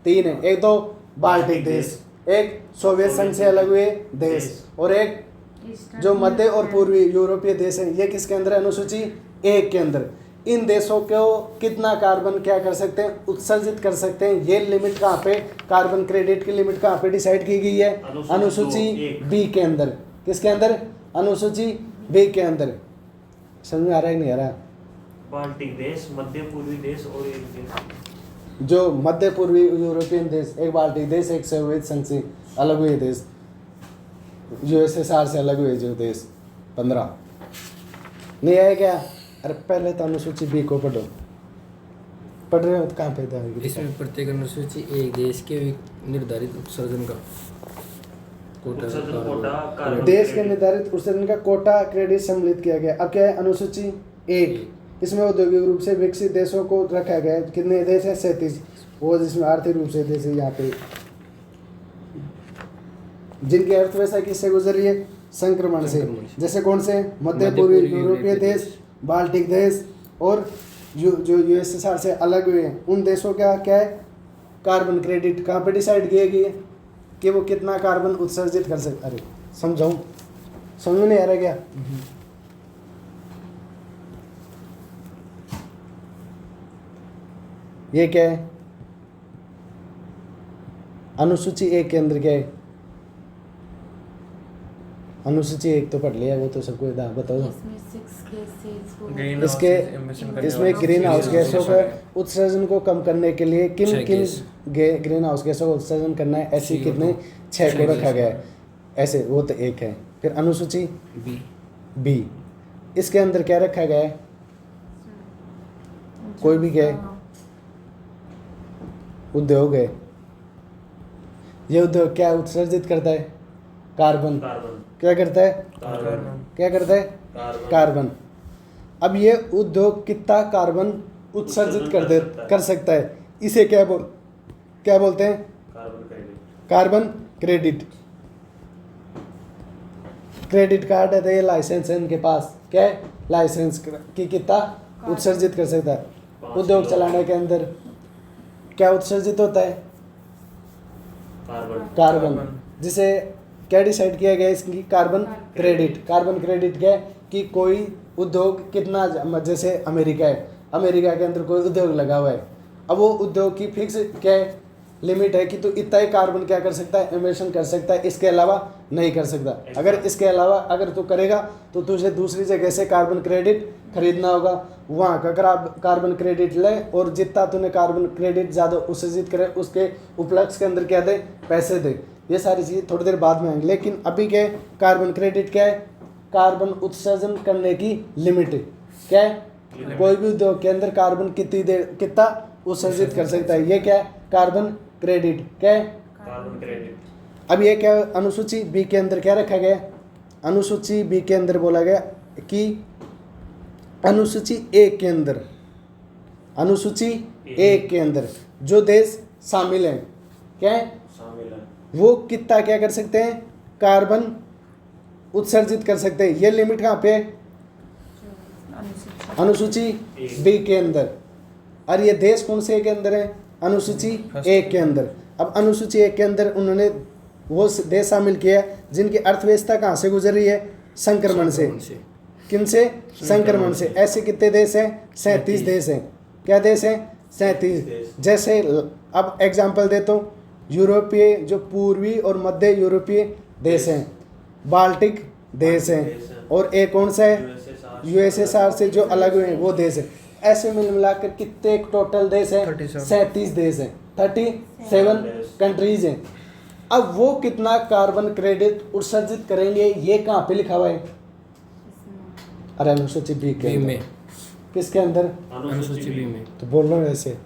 3 है। एक तो बाल्टिक देश, एक सोवियत संघ से अलग हुए देश, और एक जो मध्य और पूर्वी यूरोपीय देश हैं। ये किसके अंदर? अनुसूची एक के अंदर। इन देशों को कितना कार्बन क्या कर सकते हैं? उत्सर्जित कर सकते हैं। ये लिमिट कहाँ पे? कार्बन क्रेडिट की लिमिट कहाँ पे डिसाइड की गई है? अनुसूची बी के अंदर। किसके अंदर? अनुसूची बी के अंदर। समझ में आ रहा है नहीं आ रहा? बाल्टिक देश, मध्य पूर्वी देश और एक देश। जो मध्य पूर्वी यूरोपियन देश, एक बाल्टिक देश, एक सोवियत संघ से अलग हुए देश, यूएसएसआर से अलग हुए जो देश 15 नहीं आया क्या? अरे पहले तो अनुसूची बी को पढ़ो, पढ़ रहे हो तो कहाँ पे था? इसमें प्रत्येक अनुसूची एक देश के निर्धारित उत्सर्जन का उत्सर्जन कोटा कोटा कार्बन देश के क्रेडिट। निर्धारित उत्सर्जन का कोटा क्रेडिट सम्मिलित किया गया। अब क्या है? अनुसूची 1, इसमें औद्योगिक रूप से विकसित देशों को रखा गया है। कितने देश हैं? 37। वो जिसमें आर्थिक रूप से देश है यहाँ पे, जिनकी अर्थव्यवस्था किससे गुजर रही है? संक्रमण से। जैसे कौन से? मध्य पूर्वी यूरोपीय देश, बाल्टिक देश और जो यूएसएसआर से अलग हुए हैं, उन देशों का क्या है? कार्बन क्रेडिट कहाँ पे डिसाइड किए गए कि वो कितना कार्बन उत्सर्जित कर सकते। अरे समझाऊं, समझ में नहीं आ रहा क्या? ये क्या है? अनुसूची 1 के अंदर क्या है? अनुसूची 1 तो पढ़ लिया, वो तो सबको बताओ। इसमें 6 केसेस वो ग्रीन इसमें ग्रीन हाउस गैसों का उत्सर्जन को कम करने के लिए किन छह किन गैस। ग्रीन हाउस गैसों का उत्सर्जन करना है, ऐसी CO2 कितने 6 को छह रखा गैस। गया है। ऐसे वो तो 1 है। फिर अनुसूची बी बी, इसके अंदर क्या रखा गया है? कोई भी क्या है? उद्योग है। ये उद्योग क्या उत्सर्जित करता है? कार्बन। कार्बन क्या करता है? कार्बन क्या करता है? कार्बन। अब ये उद्योग कितना कार्बन उत्सर्जित कर सकता है, इसे क्या बोलते हैं? Carbon credit. Carbon credit. Credit card है तो ये लाइसेंस है इनके पास। क्या है? लाइसेंस कि कितना उत्सर्जित कर सकता है। 5 उद्योग किलो। चलाने के अंदर क्या उत्सर्जित होता है? Carbon carbon. जिसे क्या डिसाइड किया गया इसकी? Carbon credit. कार्बन क्रेडिट क्या है कि कोई उद्योग कितना, जैसे अमेरिका है, अमेरिका के अंदर कोई उद्योग लगा हुआ है, अब वो उद्योग की फिक्स क्या है? लिमिट है कि तू इतना ही कार्बन क्या कर सकता है? एमिशन कर सकता है, इसके अलावा नहीं कर सकता। अगर इसके अलावा अगर तू करेगा तो तुझे दूसरी जगह से कार्बन क्रेडिट खरीदना होगा। वहाँ का कार्बन क्रेडिट ले और जितना तूने कार्बन क्रेडिट ज़्यादा उत्सर्जित करे उसके उपलक्ष्य के अंदर क्या दे? पैसे दे। ये सारी चीज़ थोड़ी देर बाद में आएंगे। लेकिन अभी क्या है? कार्बन क्रेडिट क्या है? कार्बन उत्सर्जन करने की लिमिट है। क्या है? कोई भी उद्योग के अंदर कार्बन कितना उत्सर्जित कर सकता है, ये क्या है? Carbon credit. क्या है? Carbon credit. अब ये क्या? अनुसूची बी के अंदर क्या रखा गया? अनुसूची बी के अंदर बोला गया कि अनुसूची 1 के अंदर, अनुसूची 1 के अंदर जो देश शामिल हैं, क्या है? शामिल है। वो कितना क्या कर सकते हैं? कार्बन उत्सर्जित कर सकते हैं। ये लिमिट कहाँ पे है? अनुसूची बी के अंदर। और ये देश कौन से के अंदर है? अनुसूची 1 के अंदर। अब अनुसूची 1 के अंदर उन्होंने वो देश शामिल किया जिनकी अर्थव्यवस्था कहाँ से गुजर रही है? संक्रमण से। किन से? संक्रमण से। ऐसे कितने देश हैं? 37 देश हैं। क्या देश हैं? 37। जैसे अब एग्जाम्पल देता हूँ, यूरोपीय जो पूर्वी और मध्य यूरोपीय देश हैं, बाल्टिक देश हैं, और एक कौन सा है? यूएसएसआर से जो अलग हुए हैं वो देश है। ऐसे मिल मिलाकर कितने टोटल देश हैं? 37 देश हैं। 37 कंट्रीज हैं। अब वो कितना कार्बन क्रेडिट उत्सर्जित करेंगे, ये कहाँ पे लिखा हुआ है? अरे अनुसूची बी के बी अंदर। में। किसके अंदर? अनुसूची बी में तो बोल रहा हूँ ऐसे।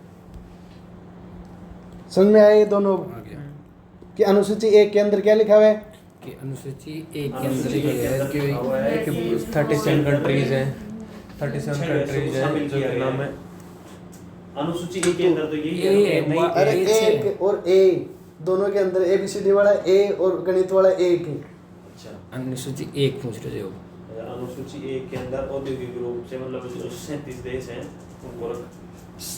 समझ में आया ये दोनों आ गया कि अनुसूची 1 के अंदर क्या लिखा हुआ है? कि अनुसूची 1 के अंदर लिखा गया है कि 37 कंट्रीज हैं, 37 कंट्रीज हैं जो कि नाम है अनुसूची ए के अंदर तो यही ए है। है, अरे A से। एक और ए दोनों के अंदर ABCD वाला ए और गणित वाला एक है। अच्छा, अनुसूची 1 पूछ रहे हो। अनुसूची ए के अंदर औद्योगिक रूप से मतलब जो 37 देश हैं उनको रख।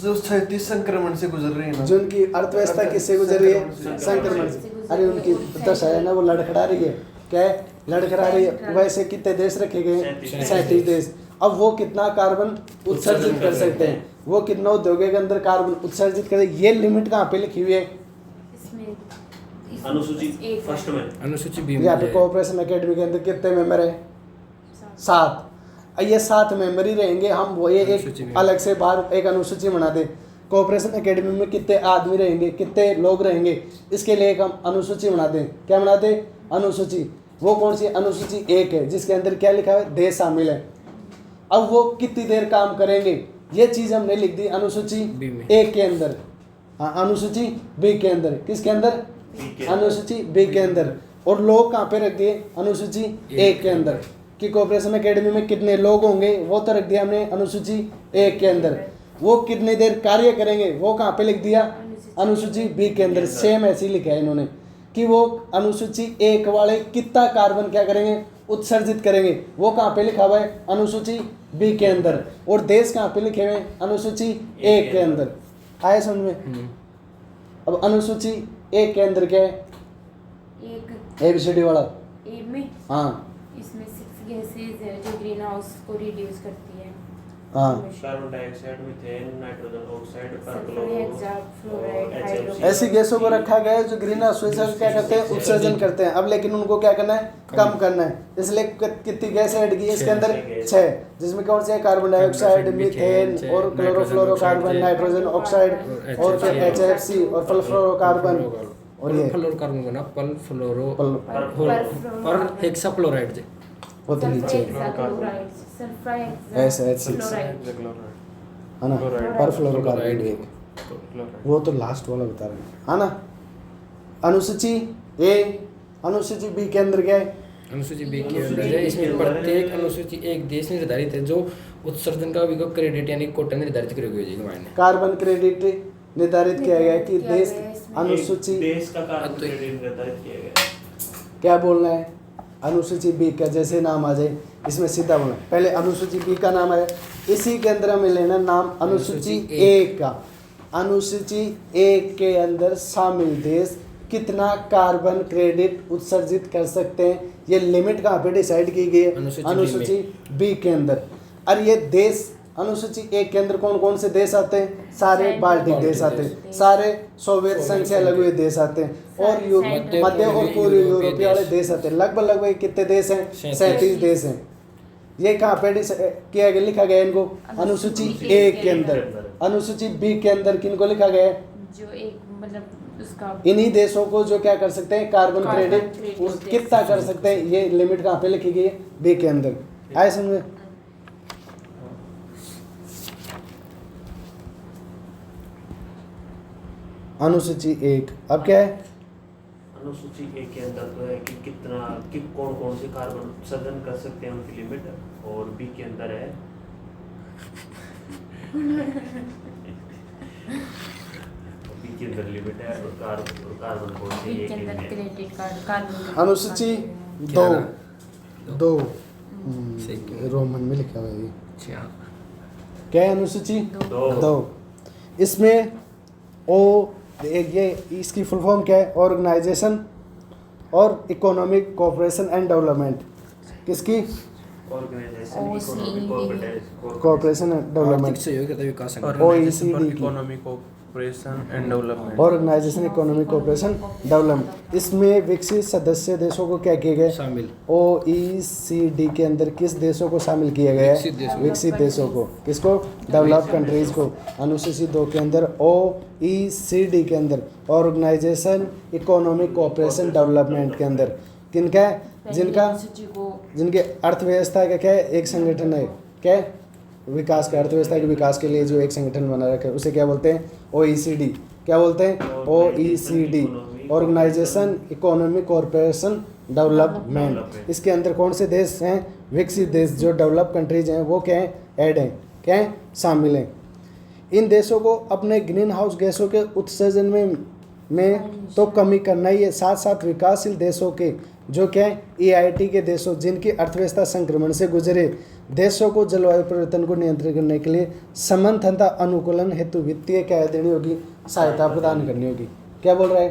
जो 37 संक्रमण से गुजर रही है ना, जो उनकी अर्थव्यवस्था किससे गुजर रही है? संक्रमण संक्रमण से। से। अरे उनकी दशा है ना, वो लड़खड़ा रही है। क्या है? लड़खड़ा रही है। वैसे कितने देश रखे गए? 37 देश। अब वो कितना कार्बन उत्सर्जित कर सकते हैं, वो कितना उद्योगों के अंदर कार्बन उत्सर्जित करे, ये लिमिट कहाँ पे लिखी हुई है? अनुसूची फर्स्ट में अनुसूची बी में यहाँ पे है। कोऑपरेशन एकेडमी के अंदर कितने मेंबर है? 7। ये 7 मेंबर ही रहेंगे, हम वो ये अनुसूची एक में। अलग से बाहर एक अनुसूची बना दे। कोऑपरेशन एकेडमी में कितने आदमी रहेंगे, कितने लोग रहेंगे, इसके लिए एक हम अनुसूची बना दें। क्या बना दें? अनुसूची। वो कौन सी? अनुसूची 1 है, जिसके अंदर क्या लिखा है? देश शामिल है। अब वो कितनी देर काम करेंगे, ये चीज़ हमने लिख दी अनुसूची बी में। 1 के अंदर। हाँ, अनुसूची बी के अंदर। किसके अंदर? अनुसूची बी के अंदर। और लोग कहाँ पे रख दिए? अनुसूची 1 के अंदर। कि कोऑपरेशन एकेडमी में कितने लोग होंगे वो तो रख दिया हमने अनुसूची 1 के अंदर। वो कितनी देर कार्य करेंगे वो कहाँ पे लिख दिया? अनुसूची बी के अंदर। सेम ऐसे ही लिखा है इन्होंने कि वो अनुसूची 1 वाले कितना कार्बन क्या करेंगे? उत्सर्जित करेंगे। वो कहाँ पे लिखा हुआ है? अनुसूची बी के अंदर। और देश कहाँ पे लिखे हुए हैं? अनुसूची 1 के अंदर। आया समझ में? अब अनुसूची 1 के अंदर क्या है? एक ABCD वाला। ए में हाँ इसमें 6 गैसेज है जो ग्रीन हाउस को रिड्यूस करती है। हाँ, carbon dioxide, methane, nitrogen oxide, sulphur dioxide, fluoride, hydrogen. ऐसी गैसों को रखा गया है जो ग्रीन हाउस क्या करते हैं? उत्सर्जन करते हैं। अब लेकिन उनको क्या करना है? कम करना है। इसलिए कितनी गैस ऐड की है इसके अंदर? 6, जिसमें कौन से? कार्बन डाइऑक्साइड, मीथेन और क्लोरोफ्लोरोकार्बन, नाइट्रोजन ऑक्साइड और फिर HFC और सल्फ्लोरोकार्बन और ये फ्लोरोकार्बन को ना पल फ्लोरो पल- पर हेक्साफ्लोराइड जे वो तो नीचे ऐसे ऐसे है ना, पर फ्लोरोकार्बन भी एक। वो तो लास्ट वाला बता रहे हैं, है ना। अनुसूची ए, अनुसूची बी के अंदर क्या है? अनुसूची बी के अंदर है। इसमें प्रत्येक अनुसूची एक देश निर्धारित है जो उत्सर्जन का भी क्रेडिट यानी कोटा निर्धारित करेगा जी मायने। कार्बन क्रेडिट निर्धारित किया गया कि देश अनुसूची देश का कार्बन क्रेडिट निर्धारित किया गया। क्या बोलना है? अनुसूची बी का जैसे नाम आ जाए इसमें सीधा बोलना। पहले अनुसूची बी का नाम है, इसी के अंदर हमें लेना नाम अनुसूची ए का। अनुसूची ए के अंदर शामिल देश कितना कार्बन क्रेडिट उत्सर्जित कर सकते हैं, ये लिमिट कहाँ पे डिसाइड की गई है? अनुसूची बी के अंदर। और ये देश अनुसूची 1 के अंदर कौन कौन से देश आते हैं? सारे बाल्टिक देश आते हैं, सारे सोवियत संघ से लगे हुए देश आते हैं, और मध्य और पूर्व यूरोपीय वाले देश आते हैं। लगभग कितने देश हैं? 37 देश हैं। ये कहाँ पे किया गया, लिखा गया इनको? अनुसूची 1 के अंदर। अनुसूची बी के अंदर किनको लिखा गया है? जो एक मतलब उसका इन्हीं देशों को जो क्या कर सकते हैं? कार्बन क्रेडिट कितना कर सकते हैं, ये लिमिट कहाँ पे लिखी गई है? बी के अंदर। आए समझ? अनुसूची 1 अब क्या है? अनुसूची ए के अंदर तो है कि कितना कि कौन कौन से कार्बन उत्सर्जन कर सकते हैं उनकी लिमिट, और बी के अंदर है बी के अंदर लिमिट है और कार्बन कौन से के अंदर एक क्रेडिट कार्बन। अनुसूची 2 2 सही। रोमन में लिखा हुआ है ये। अच्छा क्या है? अनुसूची दो। 2। इसमें ओ ये इसकी फुल फॉर्म क्या है? ऑर्गेनाइजेशन और इकोनॉमिक कोऑपरेशन एंड डेवलपमेंट। किसकी? Organisation OECD economic cooperation and आर्थिक डेवलपमेंट। सहयोग तथा विकास संगठन। Organization for OECD की। Economic Cooperation and Development। Organization economic cooperation development. इसमें विकसित सदस्य देशों को क्या किए गए? शामिल। OECD के अंदर किस देशों को शामिल किया गया विकसित है? देशों। विकसित देशों को। किसको? डेवलप्ड कंट्रीज को। अनुसूची 2 के अंदर OECD के अंदर ऑर्गेनाइजेशन इकोनॉमिक कोऑपरेशन डेवलपमेंट के अंदर किनका है? जिनका जिनके अर्थव्यवस्था का क्या है? एक संगठन है। क्या है? विकास का, अर्थव्यवस्था के विकास के लिए जो एक संगठन बना रखा है उसे क्या बोलते हैं? OECD। क्या बोलते हैं? OECD, organization economic cooperation development. इसके अंदर कौन से देश हैं? विकसित देश जो डेवलप कंट्रीज हैं वो क्या है? ऐड हैं। क्या है? शामिल हैं। इन देशों को अपने ग्रीन हाउस गैसों के उत्सर्जन में तो कमी करना ही है, साथ साथ विकासशील देशों के जो क्या है? EIT के देशों जिनकी अर्थव्यवस्था संक्रमण से गुजरे देशों को जलवायु परिवर्तन को नियंत्रित करने के लिए समन्वय तथा अनुकूलन हेतु वित्तीय क्या देनी होगी? सहायता प्रदान करनी होगी। क्या बोल रहा है?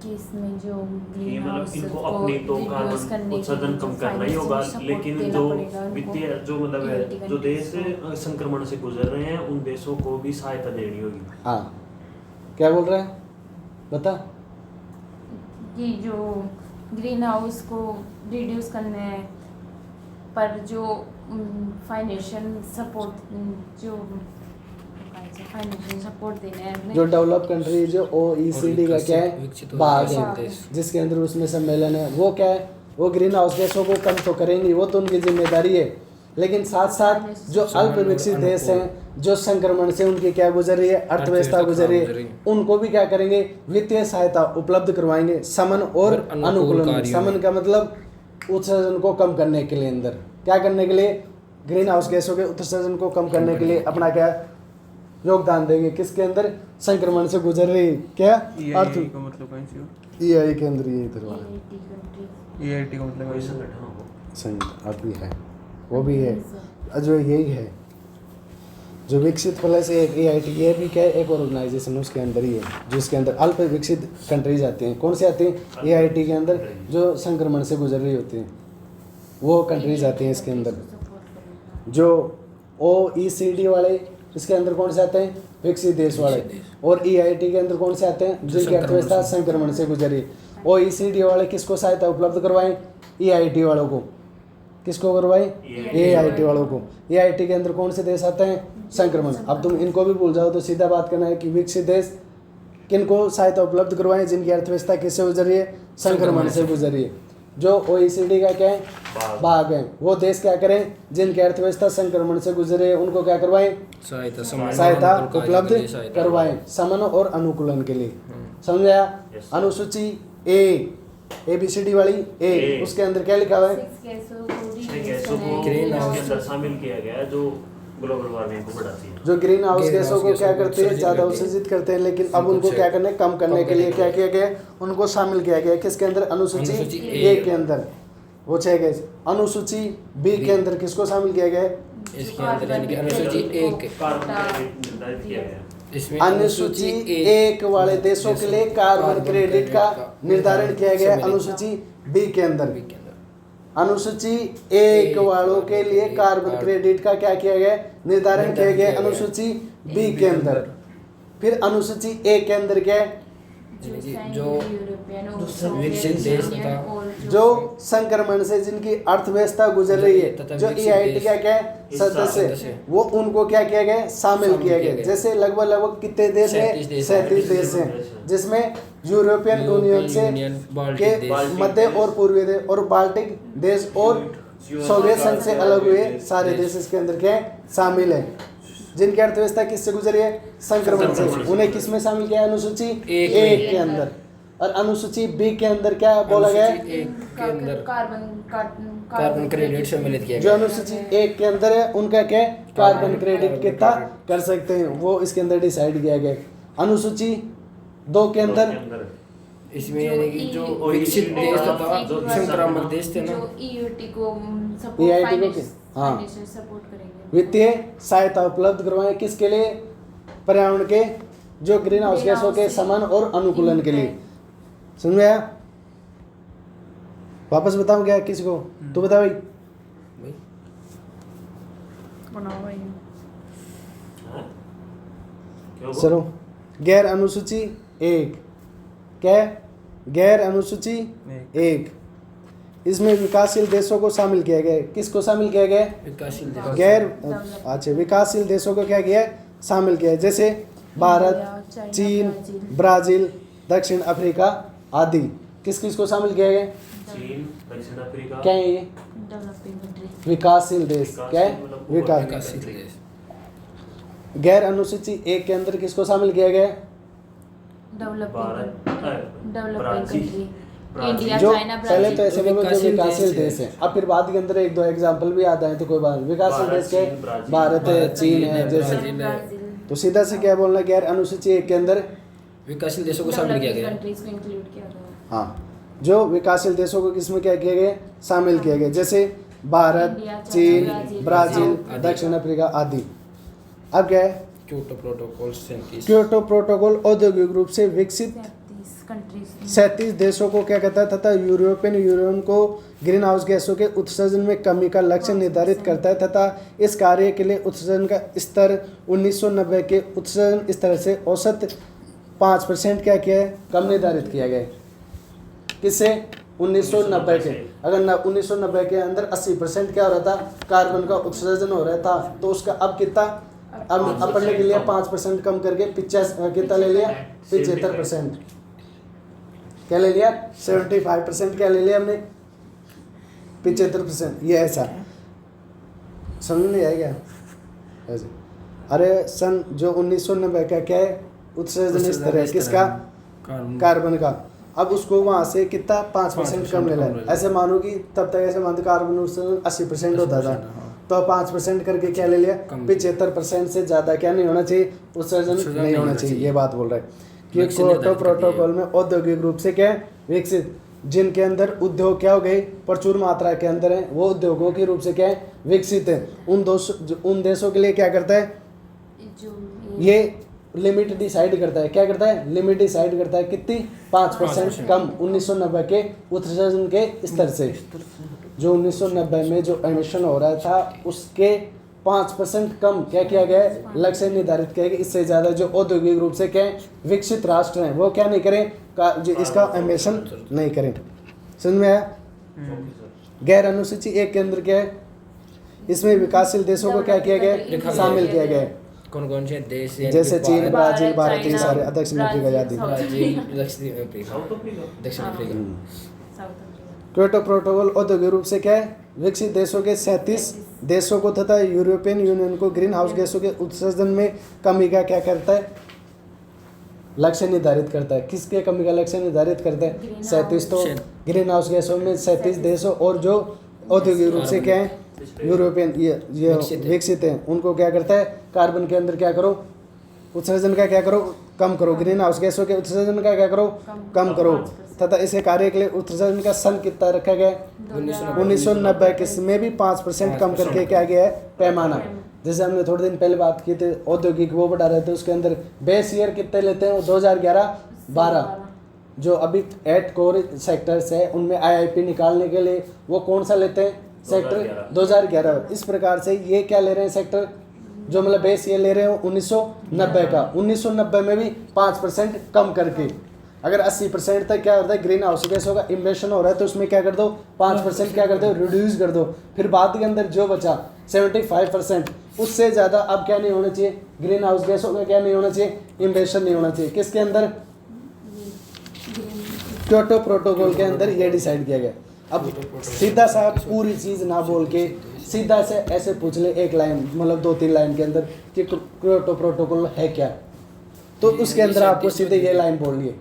कि इसमें जो ये ग्रीन मतलब हाउस इनको को अपनी तो रिड्यूस कार्बन करने के उत्सर्जन लिए कम जो करना ही होगा, फाइनेंशियल सपोर्ट लेकिन देना जो पड़ेगा उनको। वित्तीय जो मतलब है EIT जो देश कंट्रीज संक्रमण से गुजर रहे हैं उन देशों को भी सहायता देनी होगी। हाँ, क्या बोल रहा है? बता। ये जो ग्रीन हाउस को रिड्यूस करने पर जो फाइनेंशियल सपोर्ट जो फाइनेंशियल सपोर्ट देना है जो डेवलप कंट्री जो OECD का क्या है विकसित और भाग विकसित है, देश। जिसके अंदर उसमें सम्मेलन है, वो क्या है, वो ग्रीन हाउस गैसों को कम तो करेंगे, वो तो उनकी जिम्मेदारी है, लेकिन साथ साथ जो अल्प विकसित देश हैं जो संक्रमण से उनकी क्या गुजर रही है, अर्थव्यवस्था गुजर रही है, उनको भी क्या करेंगे, वित्तीय सहायता उपलब्ध करवाएंगे समन और अनुकूलन। समन का मतलब उत्सर्जन को कम करने के लिए, अंदर क्या करने के लिए, ग्रीन हाउस गैसों के उत्सर्जन को कम करने के लिए अपना क्या योगदान देंगे, किसके अंदर, संक्रमण से गुजर रही क्या अर्थ का मतलब कौन सी EI के अंदर ये इधर वाला EIT का मतलब कोई कौन सी? संगठन हो संघ अब भी है, वो भी है, जो यही है जो विकसित प्लस एक EIT, ये भी क्या है, एक ऑर्गेनाइजेशन उसके अंदर ही है, जिसके अंदर अल्प विकसित कंट्रीज आती हैं। कौन से आती हैं, EIT के अंदर जो संक्रमण से गुजर रही होती हैं वो कंट्रीज आती हैं इसके अंदर। जो OECD वाले इसके अंदर कौन से आते हैं, विकसित देश वाले, और EIT के अंदर कौन से आते हैं, जिनकी अर्थव्यवस्था संक्रमण से गुजरी। OECD वाले किसको सहायता उपलब्ध करवाएं, EIT वालों को, किसको करवाएं, EIT वालों को। EIT के अंदर कौन से देश आते हैं, संक्रमण। अब तुम इनको भी भूल जाओ तो सीधा बात करना है कि विकसित देश किनको सहायता उपलब्ध करवाएं, जिनकी अर्थव्यवस्था किससे गुजर रही है, संक्रमण से गुजर रही है। जो OECD का क्या है, भाग है, वो देश क्या करें, जिनकी अर्थव्यवस्था संक्रमण से गुजरे उनको क्या करवाएं, सहायता उपलब्ध करवाएं समन और अनुकूलन के लिए। समझाया। अनुसूची ABCD वाली A, उसके अंदर क्या लिखा हुआ है, गैसों को ग्रीन इसके हाउस अंदर शामिल किया गया है जो ग्लोबल वार्मिंग को बढ़ाती है। जो ग्रीन हाउस ग्रीन गैसों हाउस को गैसों क्या को करते हैं, उत्सर्जित ज़्यादा करती है। उत्सर्जित करते हैं, लेकिन अब उनको क्या करना है, कम करने के लिए क्या किया गया, उनको शामिल किया गया किसके अंदर, अनुसूची अनुसूची A के अंदर, वो 6 गैस। अनुसूची B के अंदर किसको शामिल किया गया है, इसके अंदर यानी कि अनुसूची 1, कार्बन क्रेडिट निर्धारित किया गया है। इसमें अनुसूची 1 वाले देशों के लिए कार्बन क्रेडिट का निर्धारण किया गया है अनुसूची B के अंदर। अनुसूची 1 वालों के लिए कार्बन क्रेडिट का क्या किया गया, निर्धारण किया गया अनुसूची B के अंदर। फिर अनुसूची A के अंदर क्या है, जो विकसित देश तथा जो संक्रमण से जिनकी अर्थव्यवस्था गुजर रही है, जो EIT का क्या है, सदस्य, वो उनको क्या किया गया, शामिल किया गया। जैसे लगभग कितने देश हैं, 37 देश हैं, जिसमें यूरोपियन यूनियन से के मध्य और पूर्वी देश और बाल्टिक देश और सोवियत संघ से अलग हुए सारे देश इसके अंदर क्या है, शामिल है, जिनकी अर्थव्यवस्था किससे गुजरी है, संक्रमण से। उन्हें किस में शामिल किया है, अनुसूची 1 के अंदर। और अनुसूची B के अंदर क्या बोला गया है, के अंदर कार्बन कार्बन क्रेडिट सम्मिलित किया जो गया। अनुसूची 1 के अंदर है उनका क्या है, कार्बन क्रेडिट कितना कर सकते हैं, वो इसके अंदर डिसाइड किया गया। अनुसूची 2 के अंदर इसमें यानी कि जो विकसित देश तथा संक्रामक देश थे ना, जो EIT को हाँ, सपोर्ट करेंगे, वित्तीय सहायता उपलब्ध करवाएं किसके लिए, पर्यावरण के जो ग्रीन हाउस गैसों के समान और अनुकूलन के लिए। समझ में आया, वापस बताऊं क्या किसी को, तू बता भाई। चलो, गैर अनुसूची 1 क्या है, गैर अनुसूची 1, इसमें विकासशील देशों को शामिल किया गया है। किसको शामिल किया गया है, विकासशील देश। गैर अच्छा विकासशील देशों को क्या किया है, शामिल किया है। जैसे भारत, चीन, ब्राजील, दक्षिण अफ्रीका आदि। किस किस को शामिल किया गया, चीन, दक्षिण अफ्रीका, क्या है ये, डेवलपिंग कंट्री, विकासशील देश, क्या है, विकासशील देश। गैर अनुसूची 1 के अंदर किसको शामिल किया गया है, डेवलपिंग ब्राजील, कंट्री, इंडिया, जो चाइना, पहले तो ऐसे बोलो जो विकासशील विकासशील देश देश है। अब फिर बाद के अंदर 1-2 एग्जांपल भी आता है तो कोई बात। विकासशील देश के भारत है, चीन है, जैसे ब्राजील, तो सीधा से क्या बोलना, गैर अनुसूची 1 के अंदर विकासशील देशों को शामिल किया गया। कंट्रीज को इंक्लूड किया गया। हाँ, जो विकासशील देशों को किसमें क्या किया गया, शामिल किया गया। जैसे भारत, इंडिया, चीन, चाइना, ब्राजील, आदि। दक्षिण अफ्रीका आदि। अब क्या है, क्योटो प्रोटोकॉल 37। क्योटो प्रोटोकॉल औद्योगिक रूप से विकसित 37 कंट्रीज 37 देशों को क्या कहता है तथा यूरोपियन यूनियन को ग्रीन हाउस गैसों के उत्सर्जन में कमी का लक्ष्य निर्धारित करता है तथा इस कार्य के लिए उत्सर्जन का स्तर 1990 के उत्सर्जन स्तर से औसत 5% क्या किया है, कम निर्धारित किया गया है। किससे, 1990 के, अगर 1990 के अंदर 80% क्या हो रहा था, कार्बन का उत्सर्जन हो रहा था, तो उसका अब कितना, अब अपन ने लिया 5% कम करके 50 कितना ले लिया, 75%, क्या ले लिया, 75% क्या ले लिया हमने, 75%, ये ऐसा समझ नहीं आएगा ऐसे। अरे सन जो 1990 का क्या है, उत्सर्जन स्तर है किसका, कार्बन का, अब उसको वहाँ से कितना 5% कम लेना है। ऐसे मानो कि तब तक ऐसे मानो कार्बन उत्सर्जन 80% होता था, तो 5% करके क्या ले लिया, 75% से ज़्यादा क्या नहीं होना चाहिए, उत्सर्जन नहीं होना चाहिए, ये बात बोल रहा है कि क्योटो प्रोटोकॉल में औद्योगिक रूप से क्या है विकसित, जिनके अंदर उद्योग क्या हो गए प्रचुर मात्रा के अंदर है, वो उद्योगों के रूप से क्या है विकसित है, उन देशों के लिए क्या करता है, ये लिमिट डिसाइड करता है, क्या करता है, लिमिट डिसाइड करता है कितनी, 5% कम 1990 के उत्सर्जन के स्तर से, जो 1990 में जो एमिशन हो रहा था उसके 5% कम क्या किया गया है, लक्ष्य निर्धारित किया गया, इससे ज़्यादा जो औद्योगिक रूप से क्या है विकसित राष्ट्र हैं वो क्या नहीं करें, जो इसका एमिशन नहीं करें। समझ में आया। गैर अनुसूची 1 के अंदर क्या है, इसमें विकासशील देशों को क्या किया गया, शामिल किया गया है, कौन कौन से देश, जैसे चीन, ब्राजील, भारत, ये सारे दक्षिण अफ्रीका आदि। दक्षिण अफ्रीका। क्योटो प्रोटोकॉल औद्योगिक रूप से क्या है विकसित देशों के 37 देशों को तथा यूरोपियन यूनियन को ग्रीन हाउस गैसों के उत्सर्जन में कमी का क्या करता है, लक्ष्य निर्धारित करता है। किसके कमी का लक्ष्य निर्धारित करता है, 37, तो ग्रीन हाउस गैसों में 37 देशों और जो औद्योगिक रूप से क्या है यूरोपियन ये विकसित हैं, उनको क्या करता है, कार्बन के अंदर क्या करो, उत्सर्जन का क्या करो, कम करो, ग्रीन हाउस गैसों के उत्सर्जन का क्या करो, कम करो, तथा इसे कार्य के लिए उत्सर्जन का सन कितना रखा गया है, 1990 के में भी 5% कम करके क्या गया है पैमाना। जैसे हमने थोड़े दिन पहले बात की थी औद्योगिक वो बढ़ा रहे थे, उसके अंदर बेस ईयर कितने लेते हैं, 2011-12, जो अभी 8 कोर सेक्टर्स है उनमें IIP निकालने के लिए वो कौन सा लेते हैं, सेक्टर 2011। इस प्रकार से ये क्या ले रहे हैं सेक्टर, जो मतलब बेस ये ले रहे हो 1990 का, 1990 में भी 5% कम करके, अगर 80% तक क्या होता है ग्रीन हाउस गैसों का इमिशन हो रहा है तो उसमें क्या कर दो 5% क्या कर दो रिड्यूस कर दो, फिर बाद के अंदर जो बचा 75%, उससे ज़्यादा अब क्या नहीं होना चाहिए, ग्रीन हाउस गैसों का क्या नहीं होना चाहिए, इमिशन नहीं होना चाहिए। किसके अंदर, क्योटो प्रोटोकॉल के अंदर ये डिसाइड किया गया। अब सीधा सा पूरी चीज़ ना बोल के सीधा से ऐसे पूछ ले एक लाइन, मतलब 2-3 लाइन के अंदर कि क्योटो प्रोटोकॉल है क्या, तो उसके अंदर आपको सीधे ये लाइन बोलनी है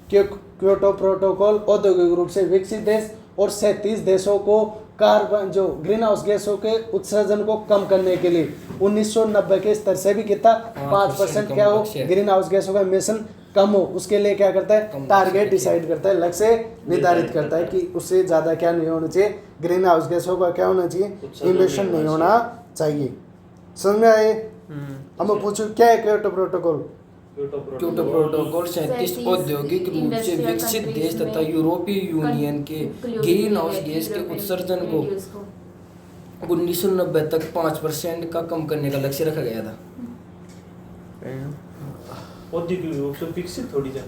कि क्योटो प्रोटोकॉल औद्योगिक रूप से विकसित देश और 37 देशों को कार्बन जो ग्रीन हाउस गैसों के उत्सर्जन को कम करने के लिए 1990 के स्तर से भी कितना 5% क्या हो ग्रीन हाउस गैसों का इमिशन कम हो, उसके लिए क्या करता है टारगेट डिसाइड करता है, लक्ष्य निर्धारित करता है कि उससे ज़्यादा क्या नहीं होना चाहिए, ग्रीन हाउस गैसों का क्या होना चाहिए, इमिशन नहीं होना चाहिए। समझ में आए। अब मैं पूछूं क्या है क्योटो प्रोटोकॉल। क्योटो प्रोटोकॉल 37 औद्योगिक रूप से विकसित देश तथा यूरोपीय यूनियन के ग्रीन हाउस गैस के उत्सर्जन को 1990 तक 5% का कम करने का लक्ष्य रखा गया था। औद्योगिक रूप से विकसित थोड़ी सा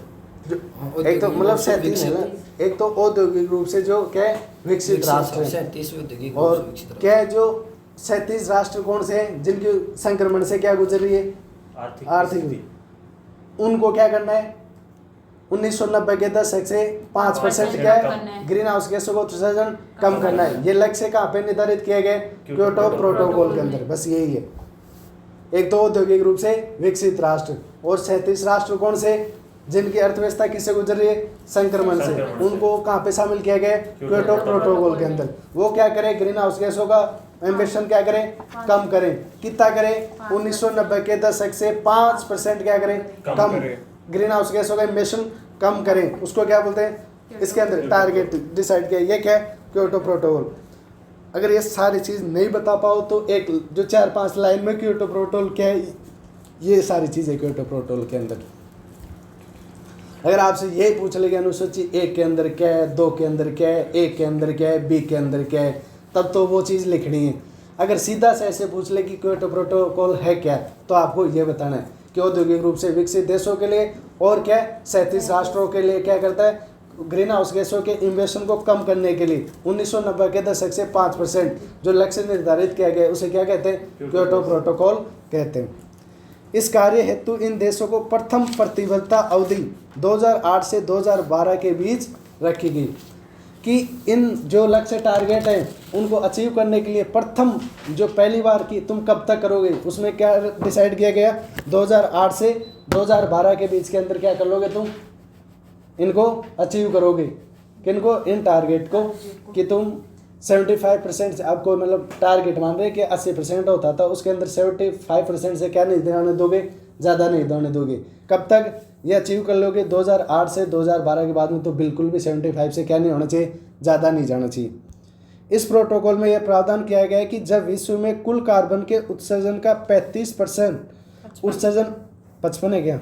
एक तो मतलब 37 है ना, एक तो औद्योगिक रूप से जो क्या है विकसित राष्ट्र है, 37 औद्योगिक और रूप से विकसित क्या है जो 37 राष्ट्र कौन से हैं जिनके संक्रमण से क्या गुजर रही है आर्थिक, उनको क्या करना है 1990 के दशक से 5% क्या है ग्रीन हाउस गैसों का उत्सर्जन कम करना है। ये लक्ष्य कहाँ पे निर्धारित किया गया, क्योटो प्रोटोकॉल के अंदर। बस यही है, एक तो औद्योगिक रूप से विकसित राष्ट्र और 37 राष्ट्र कौन से जिनकी अर्थव्यवस्था किससे गुजर रही है संक्रमण से, उनको कहाँ पे शामिल किया गया क्योटो प्रोटोकॉल के अंदर। वो क्या करें ग्रीन हाउस गैसों का एमिशन क्या करें कम करें, कितना करें 1990 के दशक से 5% क्या करें कम ग्रीन हाउस गैसों का एमिशन कम करें, उसको क्या बोलते हैं इसके अंदर टारगेट डिसाइड किया। ये क्या है क्योटो प्रोटोकॉल। अगर ये सारी चीज़ नहीं बता पाओ तो एक जो 4-5 लाइन में क्योटो प्रोटोकॉल क्या है, ये सारी चीज़ें क्योटो प्रोटोकॉल के अंदर। अगर आपसे ये पूछ लेंगे अनुसूची 1 के अंदर क्या है, 2 के अंदर क्या है, 1 के अंदर क्या है, B के अंदर क्या है, तब तो वो चीज़ लिखनी है। अगर सीधा से ऐसे पूछ ले कि क्योटो प्रोटोकॉल है क्या, तो आपको ये बताना है कि औद्योगिक रूप से विकसित देशों के लिए और क्या 37 राष्ट्रों के लिए क्या करता है ग्रीन हाउस गैसों के इमिशन को कम करने के लिए 1990 के दशक से 5% जो लक्ष्य निर्धारित किया गया है उसे क्या कहते हैं? क्योटो प्रोटोकॉल कहते हैं। इस कार्य हेतु इन देशों को प्रथम प्रतिबद्धता अवधि 2008 से 2012 के बीच रखी गई कि इन जो लक्ष्य टारगेट हैं उनको अचीव करने के लिए प्रथम जो पहली बार की तुम कब तक करोगे उसमें क्या डिसाइड किया गया? 2008 से 2012 के बीच के अंदर क्या कर लोगे तुम? इनको अचीव करोगे। किनको? इन टारगेट को कि तुम 75% से आपको मतलब टारगेट मान रहे कि 80% होता था उसके अंदर 75% से क्या नहीं जाने दोगे? ज़्यादा नहीं जाने दोगे। कब तक ये अचीव कर लोगे? 2008 से 2012 के बाद में तो बिल्कुल भी 75 से क्या नहीं होना चाहिए? ज़्यादा नहीं जाना चाहिए। इस प्रोटोकॉल में यह प्रावधान किया गया है कि जब विश्व में कुल कार्बन के उत्सर्जन का 35% उत्सर्जन 55 है क्या?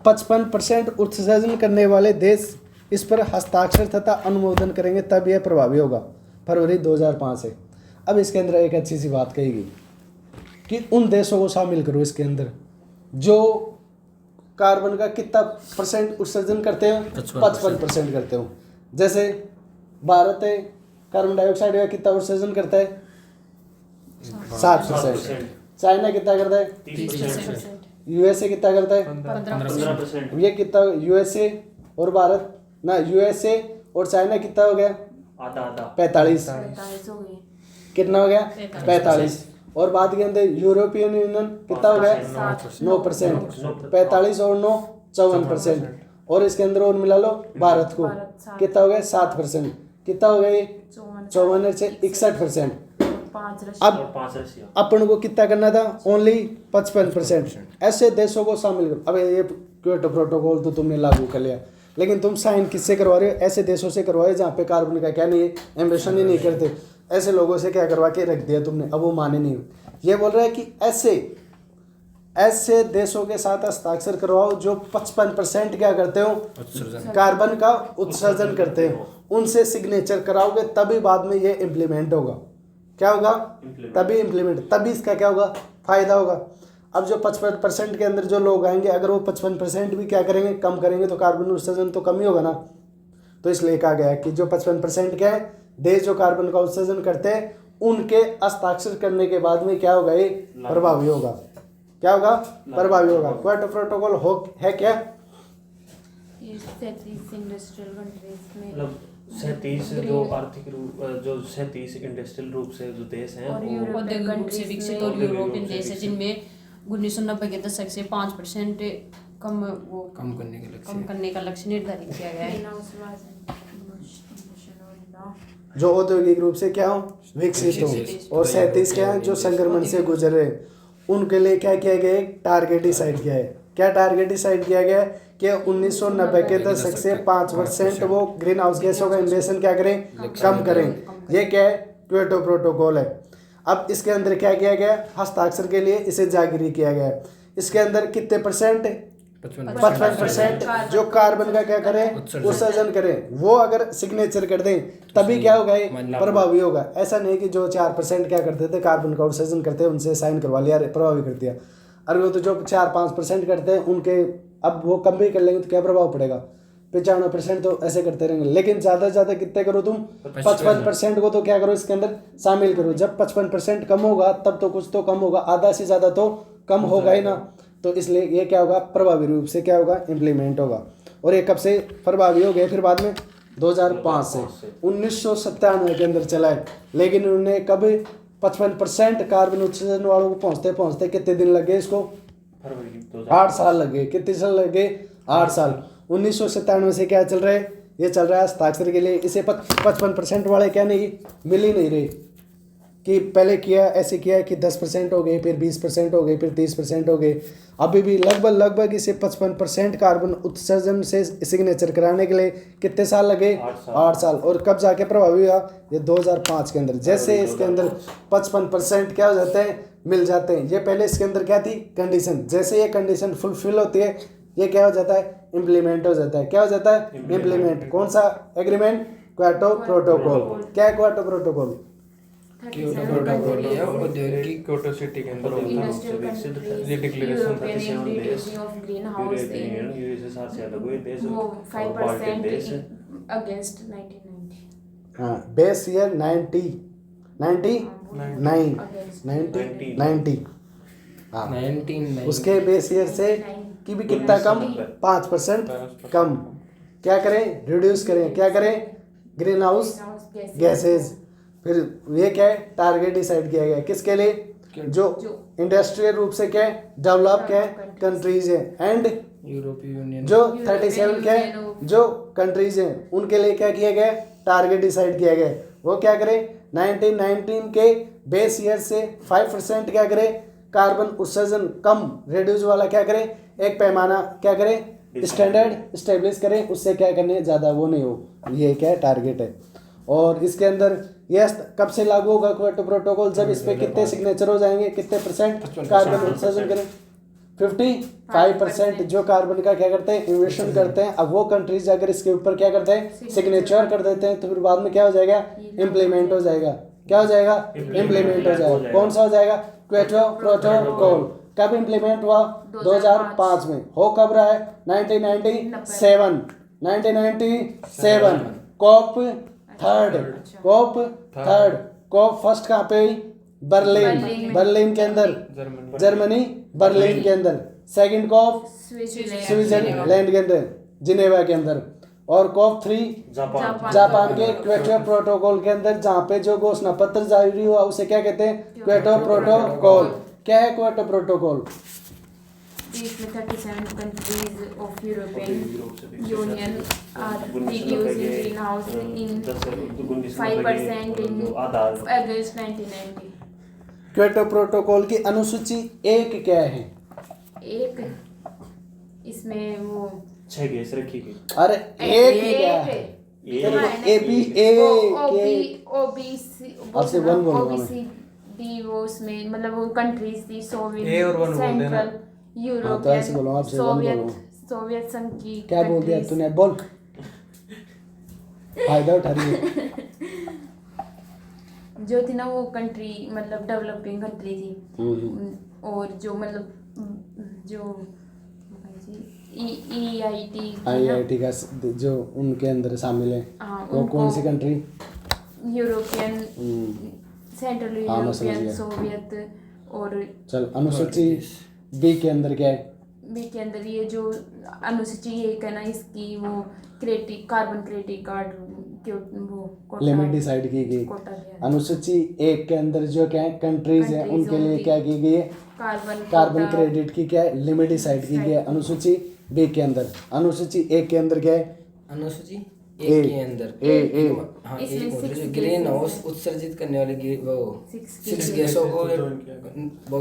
55% उत्सर्जन करने वाले देश इस पर हस्ताक्षर तथा अनुमोदन करेंगे तब यह प्रभावी होगा। फरवरी 2005 से। अब इसके अंदर एक अच्छी सी बात कही गई कि उन देशों को शामिल करो इसके अंदर जो कार्बन का कितना % उत्सर्जन करते हो? 55% करते हो। जैसे भारत है, कार्बन डाइऑक्साइड का कितना उत्सर्जन करता है? 7%। चाइना कितना करता है? 30%। यूएसए कितना करता है? 15%। ये कितना? यूएसए और भारत ना, यूएसए और चाइना कितना हो गया? आधा आधा 45। 45 हो गई। कितना हो गया? 45। और बाद के अंदर यूरोपियन यूनियन कितना हो गया? 9%। 45 और 9 54%। और इसके अंदर और मिला लो भारत को, कितना हो गया? 7%। कितना हो गया ये? 54 से 61%। 5 अब 5 रशिया। अपन को कितना करना था? ओनली 55%। ऐसे देशों को शामिल करो। अब ये क्योटो प्रोटोकॉल तो तुमने लागू कर लिया, लेकिन तुम साइन किससे करवा रहे हो? ऐसे देशों से करवा रहे हो जहाँ पे कार्बन का क्या नहीं है? एम्बिशन ही नहीं करते। ऐसे लोगों से क्या करवा के रख दिया तुमने, अब वो माने नहीं। ये बोल रहा है कि ऐसे देशों के साथ हस्ताक्षर करवाओ जो 55% क्या करते हो? कार्बन का उत्सर्जन करते हो। उनसे सिग्नेचर कराओगे तभी बाद में ये इम्प्लीमेंट होगा। क्या होगा? तभी इम्प्लीमेंट, तभी इसका क्या होगा? फायदा होगा। अब जो 55% के अंदर जो लोग आएंगे अगर वो 55% भी क्या करेंगे? कम करेंगे तो कार्बन उत्सर्जन तो कम ही होगा ना। तो इसलिए कहा गया है कि जो 55% क्या है देश जो कार्बन का उत्सर्जन करते हैं उनके हस्ताक्षर करने के बाद में क्या होगा? ये प्रभावी होगा। क्या होगा? प्रभावी होगा। क्योटो प्रोटोकॉल हो है क्या? ये 37 इंडस्ट्रियल कंट्रीज में मतलब 37 जो आर्थिक रूप जो 37 इंडस्ट्रियल रूप से जो देश हैं और वो यूरोप औद्योगिक रूप से विकसित और यूरोपियन देश है जिनमें 1990 के दशक से 5% कम करने का लक्ष्य निर्धारित किया गया है। जो औद्योगिक रूप से क्या हो? विकसित हो। और 37 क्या है? जो संक्रमण से गुजर रहे उनके लिए क्या किया गया है? टारगेट डिसाइड किया है। क्या टारगेट डिसाइड किया गया है कि 1990 के दशक से 5% वो ग्रीन हाउस गैसों का इमिशन क्या करें? कम करें। ये क्या है? क्योटो प्रोटोकॉल है। अब इसके अंदर क्या किया गया? हस्ताक्षर के लिए इसे जारी किया गया है। इसके अंदर कितने %? 55% जो कार्बन का क्या करें? उत्सर्जन करें। वो अगर सिग्नेचर कर दें तभी क्या होगा? ये प्रभावी होगा। ऐसा नहीं कि जो 4% क्या करते थे कार्बन का उत्सर्जन करते हैं उनसे साइन करवा लिया, प्रभावी कर दिया। अरे वो तो जो 4-5% करते हैं उनके अब वो कम भी कर लेंगे तो क्या प्रभाव पड़ेगा? 95% तो ऐसे करते रहेंगे। लेकिन ज़्यादा से ज़्यादा कितने करो तुम? 55% को तो क्या करो इसके अंदर शामिल करो। जब 55% कम होगा तब तो कुछ तो कम होगा, आधा से ज़्यादा तो कम होगा ही ना। तो इसलिए ये क्या होगा? प्रभावी रूप से क्या होगा? इम्प्लीमेंट होगा। और ये कब से प्रभावी हो गए? फिर बाद में 2005 से। 1997 के अंदर चला है, लेकिन उन्होंने कब 55% कार्बन उत्सर्जन वालों को पहुँचते कितने दिन लगे? इसको 8 साल लगे। कितने साल लगे? 8 साल। 1997 से क्या चल रहा है? ये चल रहा है हस्ताक्षर के लिए। इसे 55% वाले क्या नहीं मिल ही नहीं रहे कि पहले किया ऐसे किया कि 10% हो गए, फिर 20% हो गए, फिर 30% हो गए। अभी भी लगभग इसे 55% कार्बन उत्सर्जन से सिग्नेचर कराने के लिए कितने साल लगे? 8 साल। और कब जाके प्रभावी हुआ? ये 2005 के अंदर। जैसे इसके अंदर 55% क्या हो जाते हैं? मिल जाते हैं। ये पहले इसके अंदर क्या थी? कंडीशन। जैसे ये कंडीशन फुलफिल होती है ये क्या हो जाता है? इम्प्लीमेंट हो जाता है। क्या हो जाता है? इम्प्लीमेंट। कौन सा एग्रीमेंट? Kyoto protocol. क्या है Kyoto protocol? Kyoto 37 protocol countries, है औद्योगिक क्योटो सिटी के अंदर होता है industrial विकसित countries, ये declaration European 37 and देश, reducing of greenhouse European in USA साथ से अलग हुए देश वो और बाल्टिक देश 5% against 1990 हाँ बेस ईयर 99 against 90 हाँ 1990 उसके बेस ईयर से कि भी कितना कम 5% कम क्या करें रिड्यूस करें क्या करें ग्रीन हाउस गैसेज फिर ये क्या है टारगेट डिसाइड किया गया किसके लिए जो इंडस्ट्रियल रूप से क्या है डेवलप क्या है कंट्रीज है एंड यूरोपीय यूनियन जो 37 क्या है जो कंट्रीज हैं उनके लिए क्या किया गया टारगेट डिसाइड किया गया वो क्या करे 1919 के बेस ईयर से 5% क्या करे कार्बन उत्सर्जन कम रेड्यूस वाला क्या करे एक पैमाना क्या करे स्टैंडर्ड स्टेब्लिश करें उससे क्या करने ज़्यादा वो नहीं हो ये क्या है टारगेट है और इसके अंदर यह कब से लागू होगा क्योटो प्रोटोकॉल जब इस पे कितने सिग्नेचर हो जाएंगे कितने % कार्बन उत्सर्जन करें 55% जो कार्बन का क्या करते हैं इन्वेशन करते हैं अब वो कंट्रीज अगर इसके ऊपर क्या करते हैं सिग्नेचर कर देते हैं तो फिर बाद में क्या हो जाएगा इम्प्लीमेंट हो जाएगा क्या हो जाएगा इम्प्लीमेंट हो जाएगा कौन सा हो जाएगा क्योटो प्रोटोकॉल कब इम्प्लीमेंट हुआ 2005 में हो कब रहा है 1997 कॉप थर्ड कहाँ पे हुई बर्लिन के अंदर जर्मनी बर्लिन के अंदर सेकंड कॉप स्विट्जरलैंड के अंदर जिनेवा के अंदर और कॉप 3 जापान के क्योटो प्रोटोकॉल के अंदर जहाँ पे जो घोषणा पत्र जारी हुआ उसे क्या कहते हैं क्योटो प्रोटोकॉल क्या है Kyoto protocol These 37 countries of European Union are reducing greenhouse in 5% in against 1990. Kyoto protocol की अनुसूची एक क्या है एक इसमें वो 6 गैस रखी गई अरे एक क्या है ए बी ए ओबीसी आपसे वन बोलूंगा मैं ओबीसी डी वो उसमें मतलब वो कंट्रीज थी A सोवियत और one बोल देना। सेंट्रल हाँ, तो ऐसे बोलो, आपसे वन बोलो। सोवियत संघ की क्या बोल दिया countries। तूने बोल फायदा उठा रही है जो थी ना वो कंट्री मतलब डेवलपिंग कंट्री थी और जो मतलब जो IIT का जो उनके अंदर शामिल है हाँ, वो कौन सी कंट्री यूरोपियन सेंट्रल हाँ, मैं समझ यूरोपियन गया। सोवियत और चल अनुसूची बी के अंदर क्या है बी के अंदर ये जो अनुसूची एक है ना इसकी वो क्रेडिट कार्बन क्रेडिट कार्ड वो कोटा लिमिट डिसाइड की गई कोटा दिया अनुसूची एक के अंदर जो क्या है कंट्रीज है Countries उनके लिए होती। क्या की गई है कार्बन कोटा। क्रेडिट की क्या है लिमिट डिसाइड की गई है अनुसूची बी के अंदर अनुसूची एक के अंदर क्या है अनुसूची ए, एक के अंदर ए हाँ इसमें एक बोल रहे 6 जो ग्रीन हाउस उत्सर्जित करने वाले वो 6 गैसों को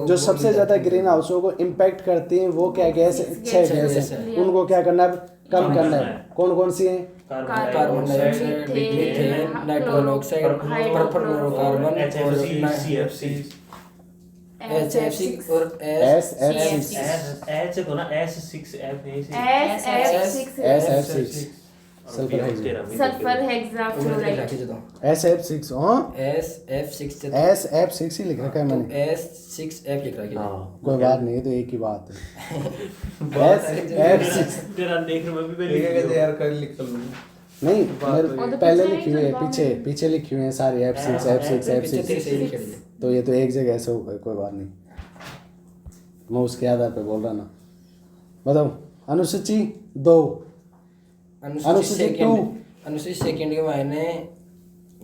जो सबसे ज्यादा ग्रीन हाउसों को इम्पैक्ट करती हैं वो क्या गैस है 6 गैस है उनको क्या करना है कम करना है कौन कौन सी है carbon dioxide methane nitrogen oxide perfluorocarbon और HFC और एच को ना S6F SF6 sulphur hexafluoride SF6 हाँ SF6 SF6 ही लिख रखा है मैंने S6F लिख रखा है कोई बात नहीं तो एक ही बात है SF6 तेरा देख रहा मैं भी ठीक है कि यार कर लिख कर लूंगा नहीं और मेरे तो पहले पीछे लिखी हुई है नहीं पीछे पीछे लिखी हुई है सारी F6 तो ये तो एक जगह ऐसे होगा कोई बात नहीं मैं उसके आधार पे बोल रहा ना बताओ अनुसूची 2 अनुसूची 2 अनुसूची सेकंड के मायने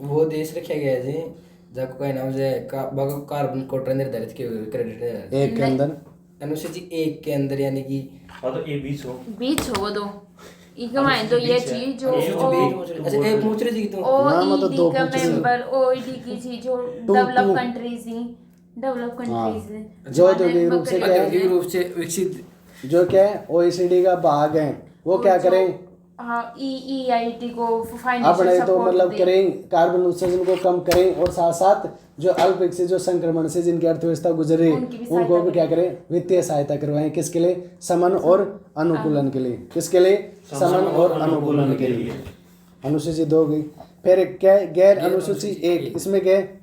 वो देश रखे गए थे जब कोई नाम से कार्बन कोटा निर्धारित किए हुए क्रेडिट एक के अंदर अनुसूची एक के अंदर यानी कि हाँ तो ए बीच हो बीच हो दो इकमाइन तो ये चीज जो अच्छा एक पूछ रही थी तुम हाँ, मतलब दो OECD का पूछ रही थी। मेंबर OECD की चीज जो डेवलप कंट्रीज ही डेवलप कंट्रीज जो औद्योगिक रूप से क्या है औद्योगिक रूप से विकसित जो क्या है OECD का भाग है वो क्या करें हाँ EIT को अपने फाइनेंशियल तो सपोर्ट मतलब करें कार्बन उत्सर्जन को कम करें और साथ साथ जो अल्प विकसित जो संक्रमण से जिनकी अर्थव्यवस्था गुजर रही उनकी भी है उनको भी क्या करें वित्तीय सहायता करवाएं किसके लिए समन और अनुकूलन के लिए किसके लिए समन और अनुकूलन के लिए अनुसूची 2 गई फिर क्या है गैर अनुसूची 1 इसमें क्या है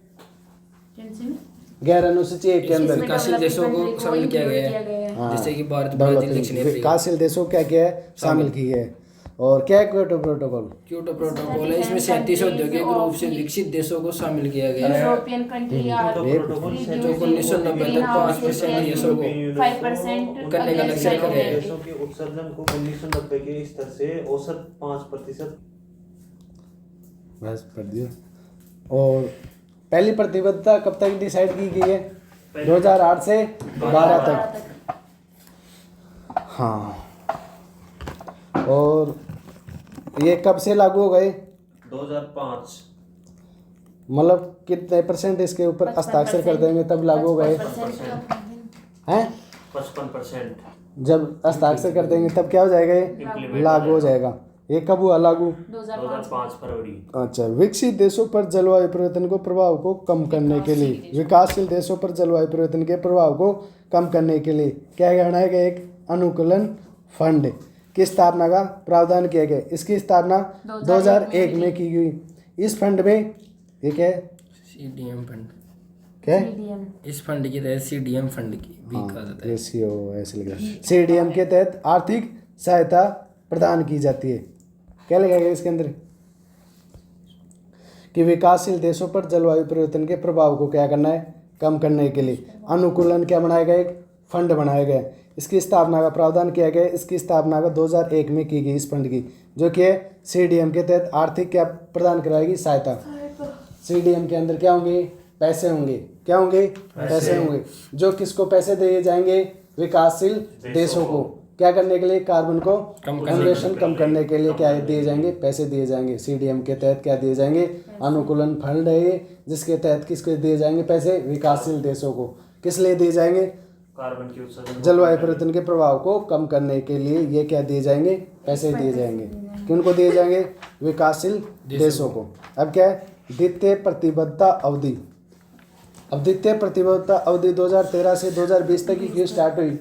गैर अनुसूची 1 के अंदर विकासशील देशों को शामिल किया गया है, हाँ, जैसे कि भारत, ब्राजील, दक्षिण अफ्रीका। विकासशील देशों को क्या किया है, शामिल किया है। और क्या है क्योटो प्रोटोकॉल? क्योटो प्रोटोकॉल है, इसमें 37 औद्योगिक रूप से विकसित देशों को शामिल किया गया है, यूरोपियन कंट्री आर जो 1990 तक 5% देशों को 5% करने का लक्ष्य रखा गया है। देशों के उत्सर्जन को 1990 के स्तर से औसत 5%। बस पढ़ दिया। और पहली प्रतिबद्धता कब तक डिसाइड की गई है? 2008 से 12 तक। हाँ, और ये कब से लागू हो गए? 2005। मतलब कितने % इसके ऊपर हस्ताक्षर कर देंगे तब लागू हो गए हैं? 55%। जब हस्ताक्षर कर देंगे तब क्या हो जाएगा, ये लागू हो जाएगा। ये कब हुआ लागू? 2005 फरवरी। अच्छा, विकसित देशों पर जलवायु परिवर्तन को प्रभाव को कम करने के लिए, विकासशील देशों पर जलवायु परिवर्तन के प्रभाव को कम करने के लिए क्या करना है कि एक अनुकूलन फंड की स्थापना का प्रावधान किया गया। इसकी स्थापना 2001 में की गई। इस फंड में ये क्या है? CDM fund. क्या है? इस फंड के तहत CDM फंड की भी कहा जाता है। ऐसे लगा। CDM के तहत आर्थिक सहायता प्रदान की जाती है। क्या लगेगा इसके अंदर? कि विकासशील देशों पर जलवायु परिवर्तन के प्रभाव को क्या करना है, कम करने के लिए अनुकूलन क्या बनाया गया, एक फंड बनाया गया। इसकी स्थापना का प्रावधान किया गया। इसकी स्थापना का 2001 में की गई इस फंड की, जो कि है CDM के तहत आर्थिक क्या प्रदान कराएगी, सहायता। CDM के अंदर क्या होंगे, पैसे होंगे। क्या होंगे? पैसे होंगे। जो किसको पैसे दिए जाएंगे? विकासशील देशों को क्या करने के लिए, कार्बन को एमिशन कम करने के लिए क्या दिए जाएंगे, पैसे दिए जाएंगे। CDM के तहत क्या दिए जाएंगे, अनुकूलन फंड है ये, जिसके तहत किसको दिए जाएंगे पैसे, विकासशील देशों को। किस लिए दिए जाएंगे? कार्बन की उत्सर्जन, जलवायु परिवर्तन के प्रभाव को कम करने के लिए ये क्या दिए जाएंगे, पैसे दिए जाएंगे। किनको दिए जाएंगे? विकासशील देशों को। अब क्या है, द्वितीय प्रतिबद्धता अवधि। अब द्वितीय प्रतिबद्धता अवधि 2013 से 2020 तक की क्यों स्टार्ट हुई?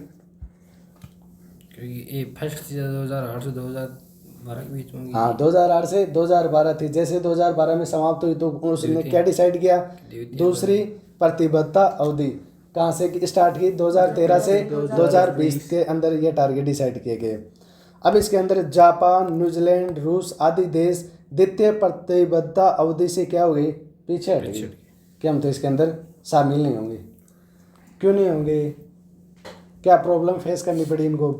क्योंकि ये फर्स्ट थी 2008 से 2012 के बीच में। हाँ, 2008 से 2012 थी। जैसे 2012 में समाप्त हुई तो उसने क्या डिसाइड किया? दूसरी प्रतिबद्धता अवधि कहाँ से स्टार्ट की? 2013 से 2020 के अंदर ये टारगेट डिसाइड किए गए। अब इसके अंदर जापान, न्यूजीलैंड, रूस आदि देश द्वितीय प्रतिबद्धता अवधि से क्या हो गए, पीछे हट गए कि हम तो इसके अंदर शामिल नहीं होंगे। क्यों नहीं होंगे? क्या प्रॉब्लम फेस करनी पड़ी इनको?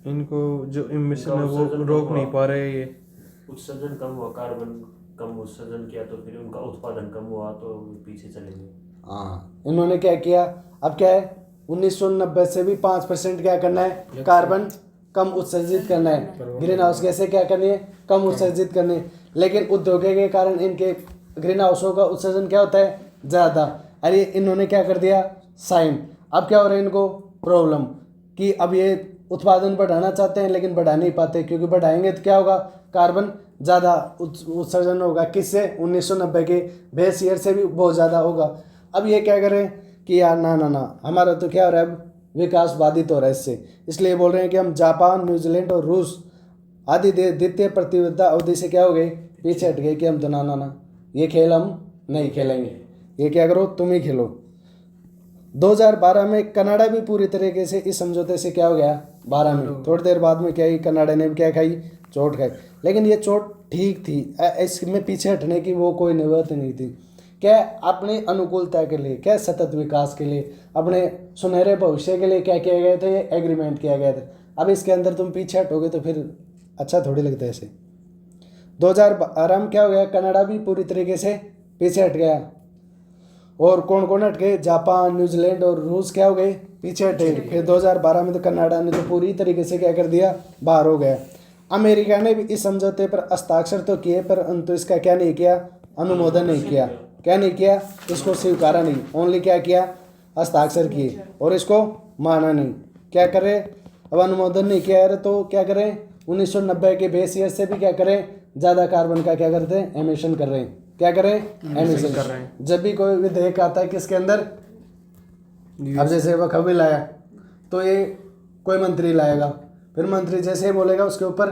इनको जो इमिशन है वो रोक नहीं पा रहे। ये उत्सर्जन कम हुआ, कार्बन कम उत्सर्जन किया तो फिर उनका उत्पादन कम हुआ तो पीछे चले गए। हाँ, इन्होंने क्या किया? अब क्या है, 1990 से भी 5% क्या करना है, कार्बन कम उत्सर्जित करना है। ग्रीन हाउस गैसें क्या करनी है, कम उत्सर्जित करनी है। लेकिन उद्योगों के कारण इनके ग्रीन हाउसों का उत्सर्जन क्या होता है, ज़्यादा। अरे इन्होंने क्या कर दिया, साइन। अब क्या हो रहा है इनको प्रॉब्लम कि अब ये उत्पादन बढ़ाना चाहते हैं लेकिन बढ़ा नहीं पाते, क्योंकि बढ़ाएंगे तो क्या होगा, कार्बन ज़्यादा उत्सर्जन होगा। किससे? 1990 के बेस ईयर से भी बहुत ज़्यादा होगा। अब ये क्या करें कि यार ना ना ना, हमारा तो क्या हो रहा है, अब विकास बाधित हो रहा है इससे। इसलिए बोल रहे हैं कि हम जापान, न्यूजीलैंड और रूस आदि द्वितीय प्रतिबद्धता अवधि से क्या हो गए, पीछे हट गए कि हम तो ना ना ना, ये खेल हम नहीं खेलेंगे, ये क्या करो तुम ही खेलो। 2012 में कनाडा भी पूरी तरीके से इस समझौते से क्या हो गया, 12 में। थोड़ी देर बाद में क्या ही कनाडा ने भी क्या खाई, चोट खाई। लेकिन ये चोट ठीक थी, इसमें पीछे हटने की वो कोई नौबत नहीं थी। क्या अपनी अनुकूलता के लिए, क्या सतत विकास के लिए, अपने सुनहरे भविष्य के लिए क्या किया गया था, ये एग्रीमेंट किया गया था। अब इसके अंदर तुम पीछे हटोगे तो फिर अच्छा थोड़ी लगता है ऐसे। 2012 में क्या हो गया, कनाडा भी पूरी तरीके से पीछे हट गया। और कौन कौन हट गए, जापान, न्यूजीलैंड और रूस क्या हो गए, पीछे हटे। फिर 2012 में तो कनाडा ने तो पूरी तरीके से क्या कर दिया, बाहर हो गया। अमेरिका ने भी इस समझौते पर हस्ताक्षर तो किए, परंतु इसका क्या नहीं किया, अनुमोदन नहीं किया। क्या नहीं किया, इसको स्वीकारा नहीं, ओनली क्या किया, हस्ताक्षर किए और इसको माना नहीं। क्या करें, अब अनुमोदन नहीं किया है तो क्या करें, 1990 के बेस ईयर से भी क्या करें, ज़्यादा कार्बन का क्या करते हैं, एमिशन कर रहे हैं। क्या करें, एमिशन कर रहे हैं। जब भी कोई विधेयक आता है किसके अंदर, अब जैसे वह कभी लाया तो ये कोई मंत्री लाएगा, फिर मंत्री जैसे ही बोलेगा उसके ऊपर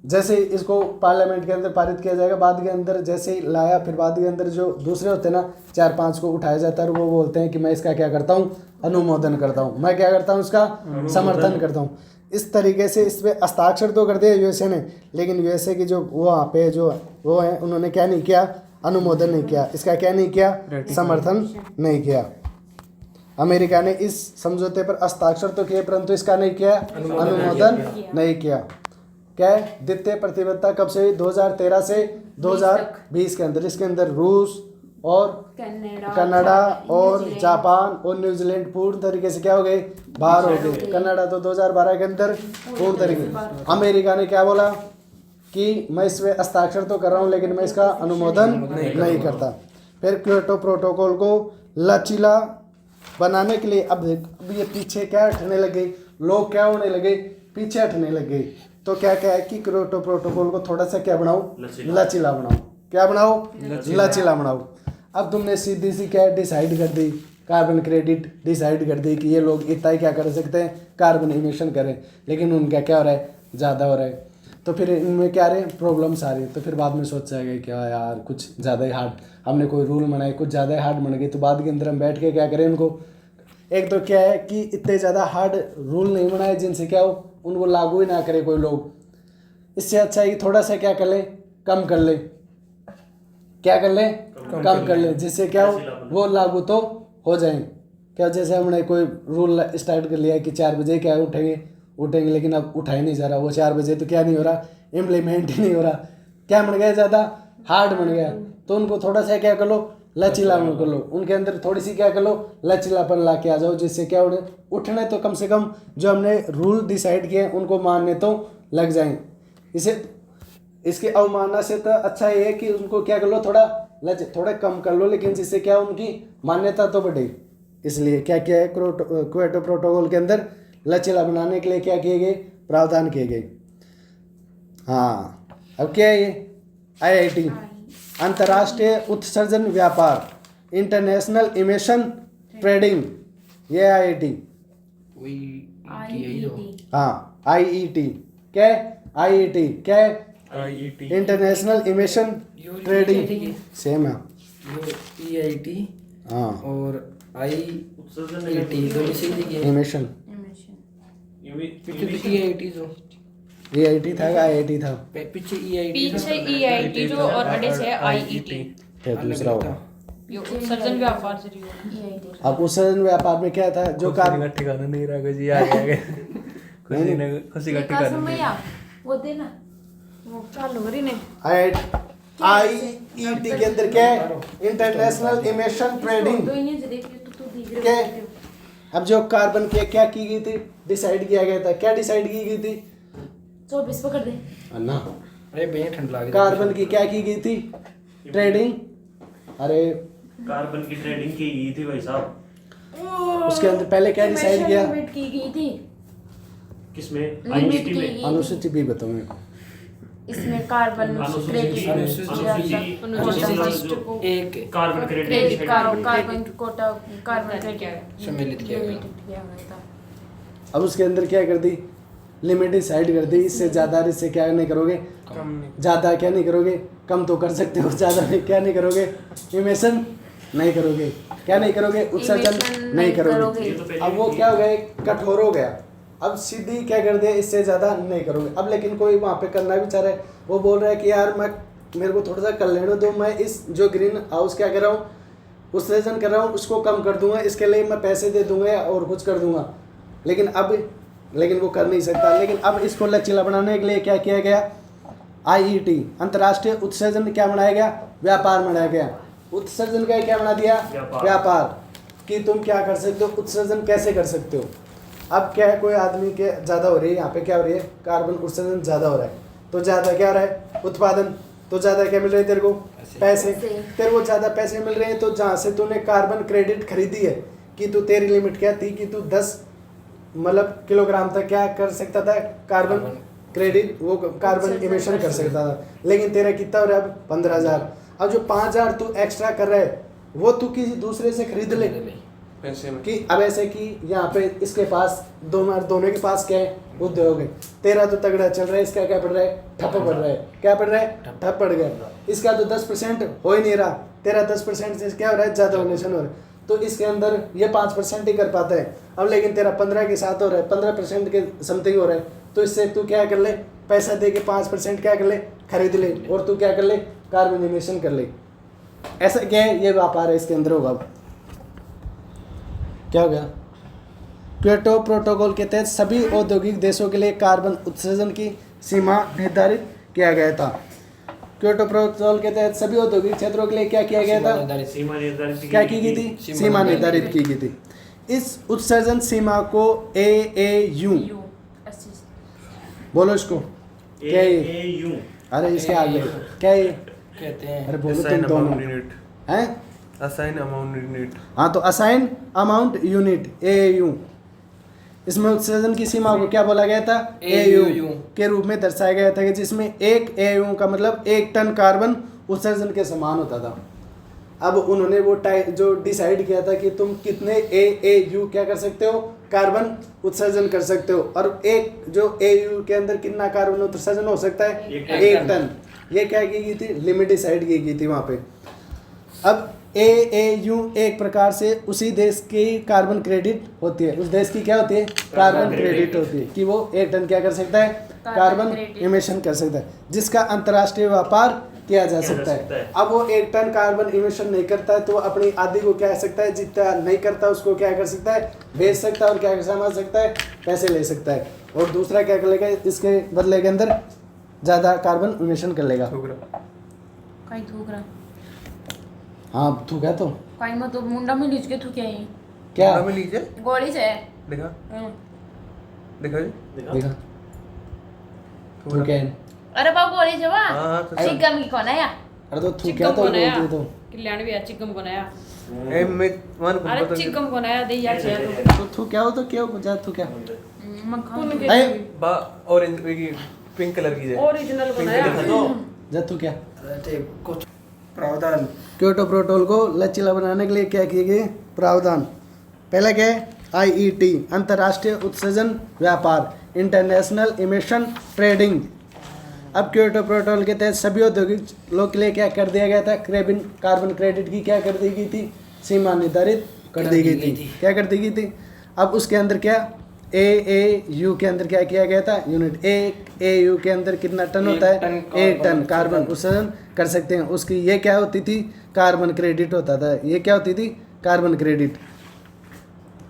जैसे ही इसको पार्लियामेंट के अंदर पारित किया जाएगा, बाद के अंदर जैसे ही लाया, फिर बाद के अंदर जो दूसरे होते हैं ना 4-5 को उठाया जाता है और वो बोलते हैं कि मैं इसका क्या करता हूँ, अनुमोदन करता हूँ, मैं क्या करता हूँ, इसका समर्थन करता हूँ। इस तरीके से इस पर हस्ताक्षर तो कर दिया यूएसए ने, लेकिन यूएसए की जो वहाँ पे जो वो है उन्होंने क्या नहीं किया, अनुमोदन नहीं किया, इसका क्या नहीं किया, समर्थन नहीं किया। अमेरिका ने इस समझौते पर हस्ताक्षर तो किए परंतु इसका नहीं किया, अनुमोदन नहीं किया। क्या है, द्वितीय प्रतिबद्धता कब से हुई, 2013 से 2020 के अंदर। इसके अंदर रूस और कनाडा और जापान और न्यूजीलैंड पूर्ण तरीके से क्या हो गए, बाहर हो गए। कनाडा तो 2012 के अंदर पूर्ण तरीके। अमेरिका ने क्या बोला कि मैं इसमें हस्ताक्षर तो कर रहा हूँ लेकिन मैं इसका अनुमोदन नहीं करता। फिर क्योटो प्रोटोकॉल को लचीला बनाने के लिए अब ये पीछे क्या हटने लगे, लोग क्या होने लगे, पीछे हटने लगे। तो क्या क्या है कि क्योटो प्रोटोकॉल को थोड़ा सा क्या बनाओ, लचीला बनाओ। क्या बनाओ, लचीला बनाओ। अब तुमने सीधी सी क्या डिसाइड कर दी, कार्बन क्रेडिट डिसाइड कर दी कि ये लोग इतना ही क्या कर सकते हैं, कार्बन इमिशन करें, लेकिन उनका क्या हो रहा है, ज़्यादा हो रहा है। तो फिर इनमें क्या रहे, प्रॉब्लम्स आ रही है। तो फिर बाद में सोचा है कि क्या यार कुछ ज़्यादा ही हार्ड, हमने कोई रूल बनाए कुछ ज़्यादा ही हार्ड बन गए, तो बाद के अंदर हम बैठ के क्या करें उनको। एक तो क्या है कि इतने ज़्यादा हार्ड रूल नहीं बनाए जिनसे क्या हो, उनको लागू ही ना करे कोई लोग। इससे अच्छा है कि थोड़ा सा क्या कर ले, कम कर ले, क्या कर ले, कम कर ले, जिससे क्या हो वो लागू तो हो जाए। क्या जैसे हमने कोई रूल स्टार्ट कर लिया कि 4 बजे क्या उठेंगे, लेकिन अब उठाया नहीं जा रहा, वो 4 बजे तो क्या नहीं हो रहा, इम्प्लीमेंट ही नहीं हो रहा। क्या बन गया, ज़्यादा हार्ड बन गया। तो उनको थोड़ा सा क्या कर लो, लचीला कर लो, उनके अंदर थोड़ी सी क्या कर लो, लचीलापन ला के आ जाओ, जिससे क्या उठने तो कम से कम जो हमने रूल डिसाइड किए उनको मानने तो लग जाएं। इसके अवमानना से तो अच्छा ये है कि उनको क्या कर लो, थोड़ा कम कर लो, लेकिन जिससे क्या उनकी मान्यता तो बढ़े। इसलिए क्या किया है, क्योटो प्रोटोकॉल के अंदर लचीला बनाने के लिए क्या किए गए, प्रावधान किए गए। हाँ, अब क्या है ये IIT, अंतर्राष्ट्रीय उत्सर्जन व्यापार, इंटरनेशनल इमिशन ट्रेडिंग, ये IIT। हाँ IET, क्या है IET, क्या है इंटरनेशनल इमिशन ट्रेडिंग, सेम है EIT हाँ, और IET दोनों से ही इमिशन। EIT जो EIT था या IIT था, पीछे EIT पीछे EIT जो और अड़े से IET फिर दूसरा होगा। यो उत्सर्जन व्यापार से रियो। अब उत्सर्जन व्यापार में क्या था, जो कार्बन ठिकाना नहीं रहा जी, आ गया खुशी का ठिकाना वो देना वो चालू करी ने। IET के अंदर क्या है, इंटरनेशनल इमिशन ट्रेडिंग। तो इन्हें देख तू दिख क्या रहे है? अब जो कार्बन की क्या की गई थी, डिसाइड किया गया था, क्या डिसाइड की गई थी, 24 पकड़ दे ना, अरे भैया ठंड लग रही है। कार्बन की क्या की गई थी, ट्रेडिंग। अरे कार्बन की ट्रेडिंग की गई थी भाई साहब। उसके अंदर पहले क्या डिसाइड किया, लिमिट की गई थी, किसमें, लिमिट IET की में। गई अनुसूची भी बताओ मेरे को। इसमें कार्बन क्रेडिट एक carbon credit credit carbon quota carbon credit सम्मिलित किया गया। किया गया था। अब उसके अंदर क्या कर दी, लिमिट डिसाइड कर दी, इससे ज़्यादा इससे क्या नहीं करोगे, ज़्यादा क्या नहीं करोगे, कम तो कर सकते हो, ज़्यादा क्या नहीं करोगे, इमिशन नहीं करोगे, क्या नहीं करोगे, उत्सर्जन नहीं करोगे। अब वो क्या हो गया, कठोर हो गया। अब सीधी क्या कर दिया, इससे ज़्यादा नहीं करोगे। अब लेकिन कोई वहाँ पे करना भी चाह रहा है, वो बोल रहा है कि यार मेरे को थोड़ा सा कर लेने दो, मैं इस जो ग्रीन हाउस क्या कर रहा हूँ, उत्सर्जन कर रहा हूँ, उसको कम कर दूंगा, इसके लिए मैं पैसे दे दूंगा और कुछ कर दूंगा। लेकिन वो कर नहीं सकता। लेकिन अब इसको लचीला बनाने के लिए क्या किया गया, IET अंतर्राष्ट्रीय उत्सर्जन क्या बनाया गया, व्यापार बनाया गया। उत्सर्जन का क्या बना दिया, व्यापार, कि तुम क्या कर सकते हो, उत्सर्जन कैसे कर सकते हो। अब क्या है, कोई आदमी के ज़्यादा हो रही है, यहाँ पे क्या हो रही है, कार्बन उत्सर्जन ज़्यादा हो रहा है, तो ज़्यादा क्या हो रहा है, उत्पादन, तो ज़्यादा क्या मिल रहे हैं तेरे को, पैसे। तेरे को ज़्यादा पैसे मिल रहे हैं, तो जहाँ से तूने कार्बन क्रेडिट खरीदी है, कि तू तेरी लिमिट क्या थी कि तू 10 किलोग्राम तक क्या कर सकता था, कार्बन क्रेडिट, वो कार्बन इमिशन कर सकता था, लेकिन तेरा कितना हो रहा है अब, 15,000। अब जो 5,000 तू एक्स्ट्रा कर रहा है, वो तू किसी दूसरे से खरीद ले पैसे में। कि अब ऐसे कि यहाँ पे इसके पास दोनों के पास क्या है, उद्योग है। तेरा तो तगड़ा चल रहा है, इसका क्या पड़ रहा है? ठप पड़ रहा है। क्या पड़ रहा है? ठप पड़ गया। इसका तो 10% हो ही नहीं रहा, तेरा 10% से क्या हो रहा है? ज़्यादा डोनेशन हो रहा है। तो इसके अंदर ये 5% ही कर पाता है अब, लेकिन तेरा 15 के साथ हो रहा है, 15% के समथिंग हो रहा है। तो इससे तू क्या कर ले? पैसा दे के 5% क्या कर ले? खरीद ले, और तू क्या कर ले? कार्बन इमिशन कर ले। ऐसा क्या है? ये व्यापार है इसके अंदर होगा। अब क्या हो गया? क्योटो प्रोटोकॉल के तहत सभी औद्योगिक देशों के लिए कार्बन उत्सर्जन की सीमा निर्धारित किया गया था। क्योटो प्रोटोकॉल के तहत सभी औद्योगिक क्षेत्रों के लिए क्या किया गया था? सीमा निर्धारित क्या की गई थी? सीमा निर्धारित की गई थी। इस उत्सर्जन सीमा को AAU, बोलो इसको क्या है? AAU, अरे इसके आगे क्या है? कहते हैं अरे बोलो असाइन तुम दोनों अमाउंट यूनिट, हैं? Assign amount unit. हाँ, तो असाइन अमाउंट यूनिट AAU, इसमें उत्सर्जन की सीमा को क्या बोला गया था? AAU के रूप में दर्शाया गया था, कि जिसमें एक AAU का मतलब 1 टन कार्बन उत्सर्जन के समान होता था। अब उन्होंने वो जो डिसाइड किया था कि तुम कितने AAU क्या कर सकते हो? कार्बन उत्सर्जन कर सकते हो, और एक जो AAU के अंदर कितना कार्बन उत्सर्जन हो सकता है? 1 टन। ये क्या की गई थी? लिमिट डिसाइड की गई थी वहाँ पे। अब AAU एक प्रकार से उसी देश की कार्बन क्रेडिट होती है, उस देश की क्या होती है? कार्बन क्रेडिट होती है, कि वो 1 टन क्या कर सकता है? कार्बन इमिशन कर सकता है, जिसका अंतर्राष्ट्रीय व्यापार किया जा सकता है। अब वो 1 टन कार्बन इमिशन नहीं करता है, तो अपनी आदि को क्या कर सकता है? जितना नहीं करता उसको क्या कर सकता है? बेच सकता है, और क्या समझ सकता है? पैसे ले सकता है। और दूसरा क्या कर लेगा? इसके बदले के अंदर ज़्यादा कार्बन इमिशन कर लेगा। कहीं थूक रहा, हाँ थूका तो कहीं मत मुंडा में लीच के थूके हैं क्या? में लीजिए, गोली से देखा हम्म। देखा जी, देखा थूके। अरे बाबू गोली से वाह हाँ, तो चिकम की कौन है यार? अरे तो थूका चिकम तो बनाया, बोलती तो कल्याण भी चिकम बनाया। ए मैं वन को अरे पता चिकम बनाया दे यार यार। तो थूका हो तो क्यों जा थूका? मक्खन कौन अरे बा ऑरेंज पिंक कलर की है, ओरिजिनल बनाया। जा थूका। कुछ प्रावधान क्योटो प्रोटोकॉल को लचीला बनाने के लिए क्या किए गए प्रावधान? पहला क्या है? IET, अंतर्राष्ट्रीय उत्सर्जन व्यापार, इंटरनेशनल इमिशन ट्रेडिंग। अब क्योटो प्रोटोकॉल के तहत सभी औद्योगिक लोग के लिए क्या कर दिया गया था? कार्बन क्रेडिट की क्या कर दी गई थी? सीमा निर्धारित कर दी गई थी। क्या कर दी गई थी? अब उसके अंदर क्या AAU के अंदर क्या किया गया था? यूनिट। एक AAU के अंदर कितना टन होता है? 1 टन कार्बन उत्सर्जन कर सकते हैं। उसकी ये क्या होती थी? कार्बन क्रेडिट होता था। ये क्या होती थी? Carbon credit.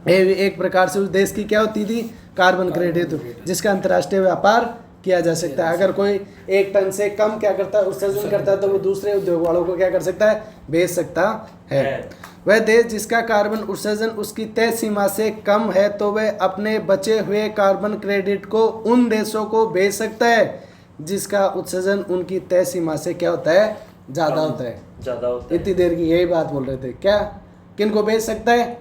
एक प्रकार से उस देश की क्या होती थी? कार्बन क्रेडिट, जिसका अंतर्राष्ट्रीय व्यापार किया जा सकता है। अगर कोई 1 टन से कम क्या करता है? उत्सर्जन करता है, तो वो दूसरे उद्योग वालों को क्या कर सकता है? बेच सकता है। वह देश जिसका कार्बन उत्सर्जन उसकी तय सीमा से कम है, तो वह अपने बचे हुए कार्बन क्रेडिट को उन देशों को बेच सकता है जिसका उत्सर्जन उनकी तय सीमा से क्या होता है? ज़्यादा होता है। ज़्यादा होता है। इतनी देर की यही बात बोल रहे थे। क्या किन को बेच सकता है?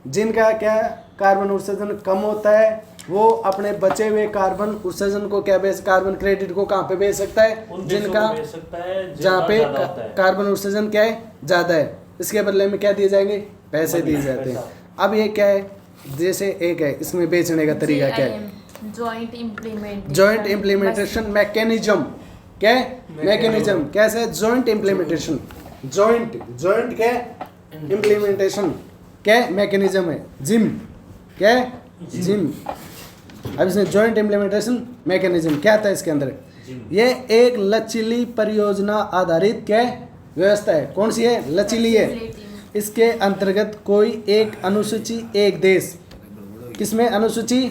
जिनका क्या कार्बन उत्सर्जन कम होता है, वो अपने बचे हुए कार्बन उत्सर्जन को क्या बेच, कार्बन क्रेडिट को कहाँ पे बेच सकता है? उन देशों जिनका को बेच सकता है जहाँ पे ज़्यादा होता है। कार्बन उत्सर्जन क्या है? ज़्यादा है। इसके बदले में क्या दिए जाएंगे? पैसे दिए जाते हैं। अब ये क्या है? जैसे एक है, इसमें बेचने का तरीका क्या है? Joint implementation mechanism. क्या है? मैकेनिज्म कैसे? Joint implementation. जॉइंट क्या है? इम्प्लीमेंटेशन क्या है? मैकेनिज्म है। जिम क्या है? जिम। अब इसमें जॉइंट इम्प्लीमेंटेशन मैकेनिज्म क्या था इसके अंदर? ये एक लचीली परियोजना आधारित क्या है? व्यवस्था है। कौन सी है? लचीली है। इसके अंतर्गत कोई एक अनुसूची एक देश, किसमें? अनुसूची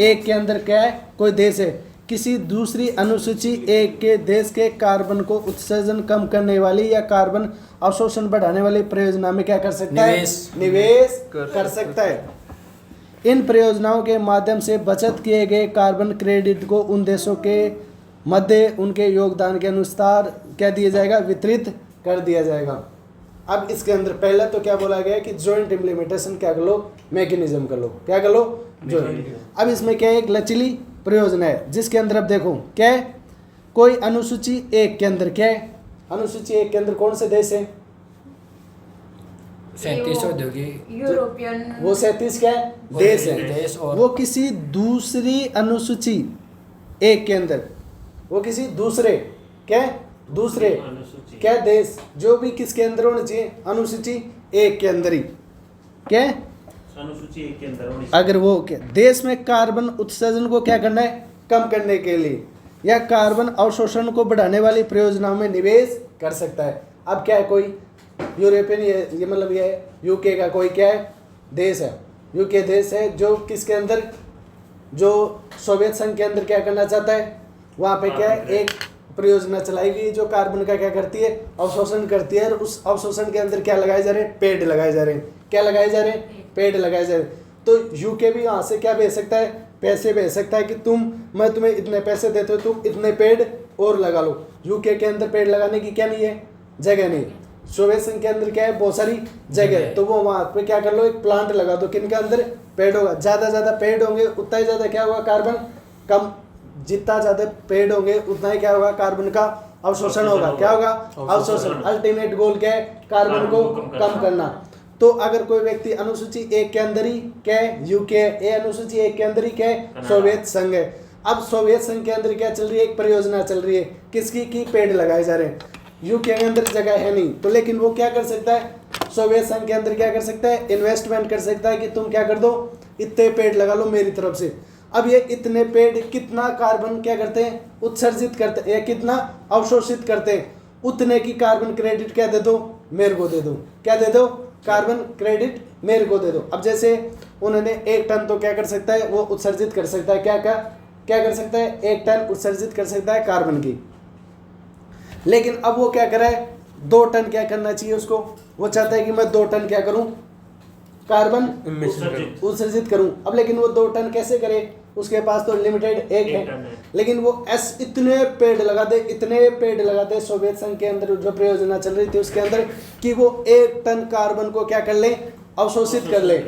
1 के अंदर क्या है? कोई देश है, किसी दूसरी अनुसूची 1 के देश के कार्बन को उत्सर्जन कम करने वाली या कार्बन अवशोषण बढ़ाने वाली परियोजना में क्या कर सकता है? निवेश कर सकता है। इन परियोजनाओं के माध्यम से बचत किए गए कार्बन क्रेडिट को उन देशों के मध्य उनके योगदान के अनुसार क्या दिया जाएगा? वितरित कर दिया जाएगा। अब इसके अंदर पहला तो क्या बोला गया कि जॉइंट इम्प्लीमेंटेशन क्या कर लो? मैकेनिज्म कर लो। क्या कर लो? जॉइंट। अब इसमें क्या है? एक लचीली परियोजना है, जिसके अंदर अब देखो क्या है? कोई अनुसूची 1 के अंदर क्या है? अनुसूची 1 के अंदर कौन से देश है? 37 औद्योगिक यूरोपियन वो 37 क्या है? देश देश है। और- वो किसी दूसरी अनुसूची एक के अंदर, वो किसी दूसरे क्या है? दूसरे अनुसूची क्या देश, जो भी किसके अंदर होना चाहिए? अनुसूची एक के अंदर ही क्या है? अनुसूची एक के अंदर होनी अगर वो क्या देश में कार्बन उत्सर्जन को क्या करना है? कम करने के लिए या कार्बन अवशोषण को बढ़ाने वाली परियोजनाओं में निवेश कर सकता है। अब क्या है? कोई यूरोपियन ये मतलब ये यूके का कोई क्या है? देश है, यूके देश है जो किसके अंदर, जो सोवियत संघ के अंदर क्या करना चाहता है? वहाँ पे क्या है? एक परियोजना चलाई गई जो कार्बन का क्या करती है? अवशोषण करती है। और उस अवशोषण के अंदर क्या लगाए जा रहे हैं? पेड़ लगाए जा रहे हैं। क्या लगाए जा रहे हैं? पेड़ लगाए जा रहे हैं। तो यूके भी यहाँ से क्या भेज सकता है? पैसे भेज सकता है कि मैं तुम्हें इतने पैसे देते हो, तुम इतने पेड़ और लगा लो। यूके के अंदर पेड़ लगाने की क्या नहीं है? जगह नहीं। सोवियत संघ के अंदर क्या है? बहुत सारी जगह है। तो वो वहाँ पे क्या कर लो? एक प्लांट लगा दो। किन के अंदर? पेड़ होगा। ज़्यादा पेड़ होंगे उतना ही ज़्यादा क्या होगा? कार्बन कम, जितना ज़्यादा पेड़ होंगे उतना ही क्या होगा? कार्बन का अवशोषण होगा। क्या होगा? अवशोषण। अल्टीमेट गोल क्या है? कार्बन को कम करना। तो अगर कोई व्यक्ति अनुसूची एक के अंदर ही क्या है? यूके है। अनुसूची एक के अंदर ही क्या है? सोवियत संघ है। अब सोवियत संघ के अंदर क्या चल रही है? एक परियोजना चल रही है किसकी? की पेड़ लगाए जा रहे हैं। यूके के अंदर जगह है नहीं, तो लेकिन वो क्या कर सकता है? सोवियत संघ के अंदर क्या कर सकता है? इन्वेस्टमेंट कर सकता है कि तुम क्या कर दो? इतने पेड़ लगा लो मेरी तरफ से। अब ये इतने पेड़ कितना कार्बन क्या करते हैं? उत्सर्जित करते हैं या कितना अवशोषित करते हैं? उतने की कार्बन क्रेडिट क्या दे दो? मेरे को दे दो। क्या दे दो? कार्बन क्रेडिट मेरे को दे दो। अब जैसे उन्होंने 1 टन तो क्या कर सकता है? वो उत्सर्जित कर सकता है। क्या कर सकता है? 1 टन उत्सर्जित कर सकता है कार्बन की। लेकिन अब वो क्या कर रहा है? 2 टन क्या करना चाहिए उसको? वो चाहता है कि मैं 2 टन क्या करूं? कार्बन उत्सर्जित करूं। अब लेकिन वो 2 टन कैसे करे? उसके पास तो लिमिटेड एक है। लेकिन वो इतने पेड़ लगा दे सोवियत संघ के अंदर जो परियोजना चल रही थी उसके अंदर कि वो 1 टन कार्बन को क्या कर ले? अवशोषित कर ले।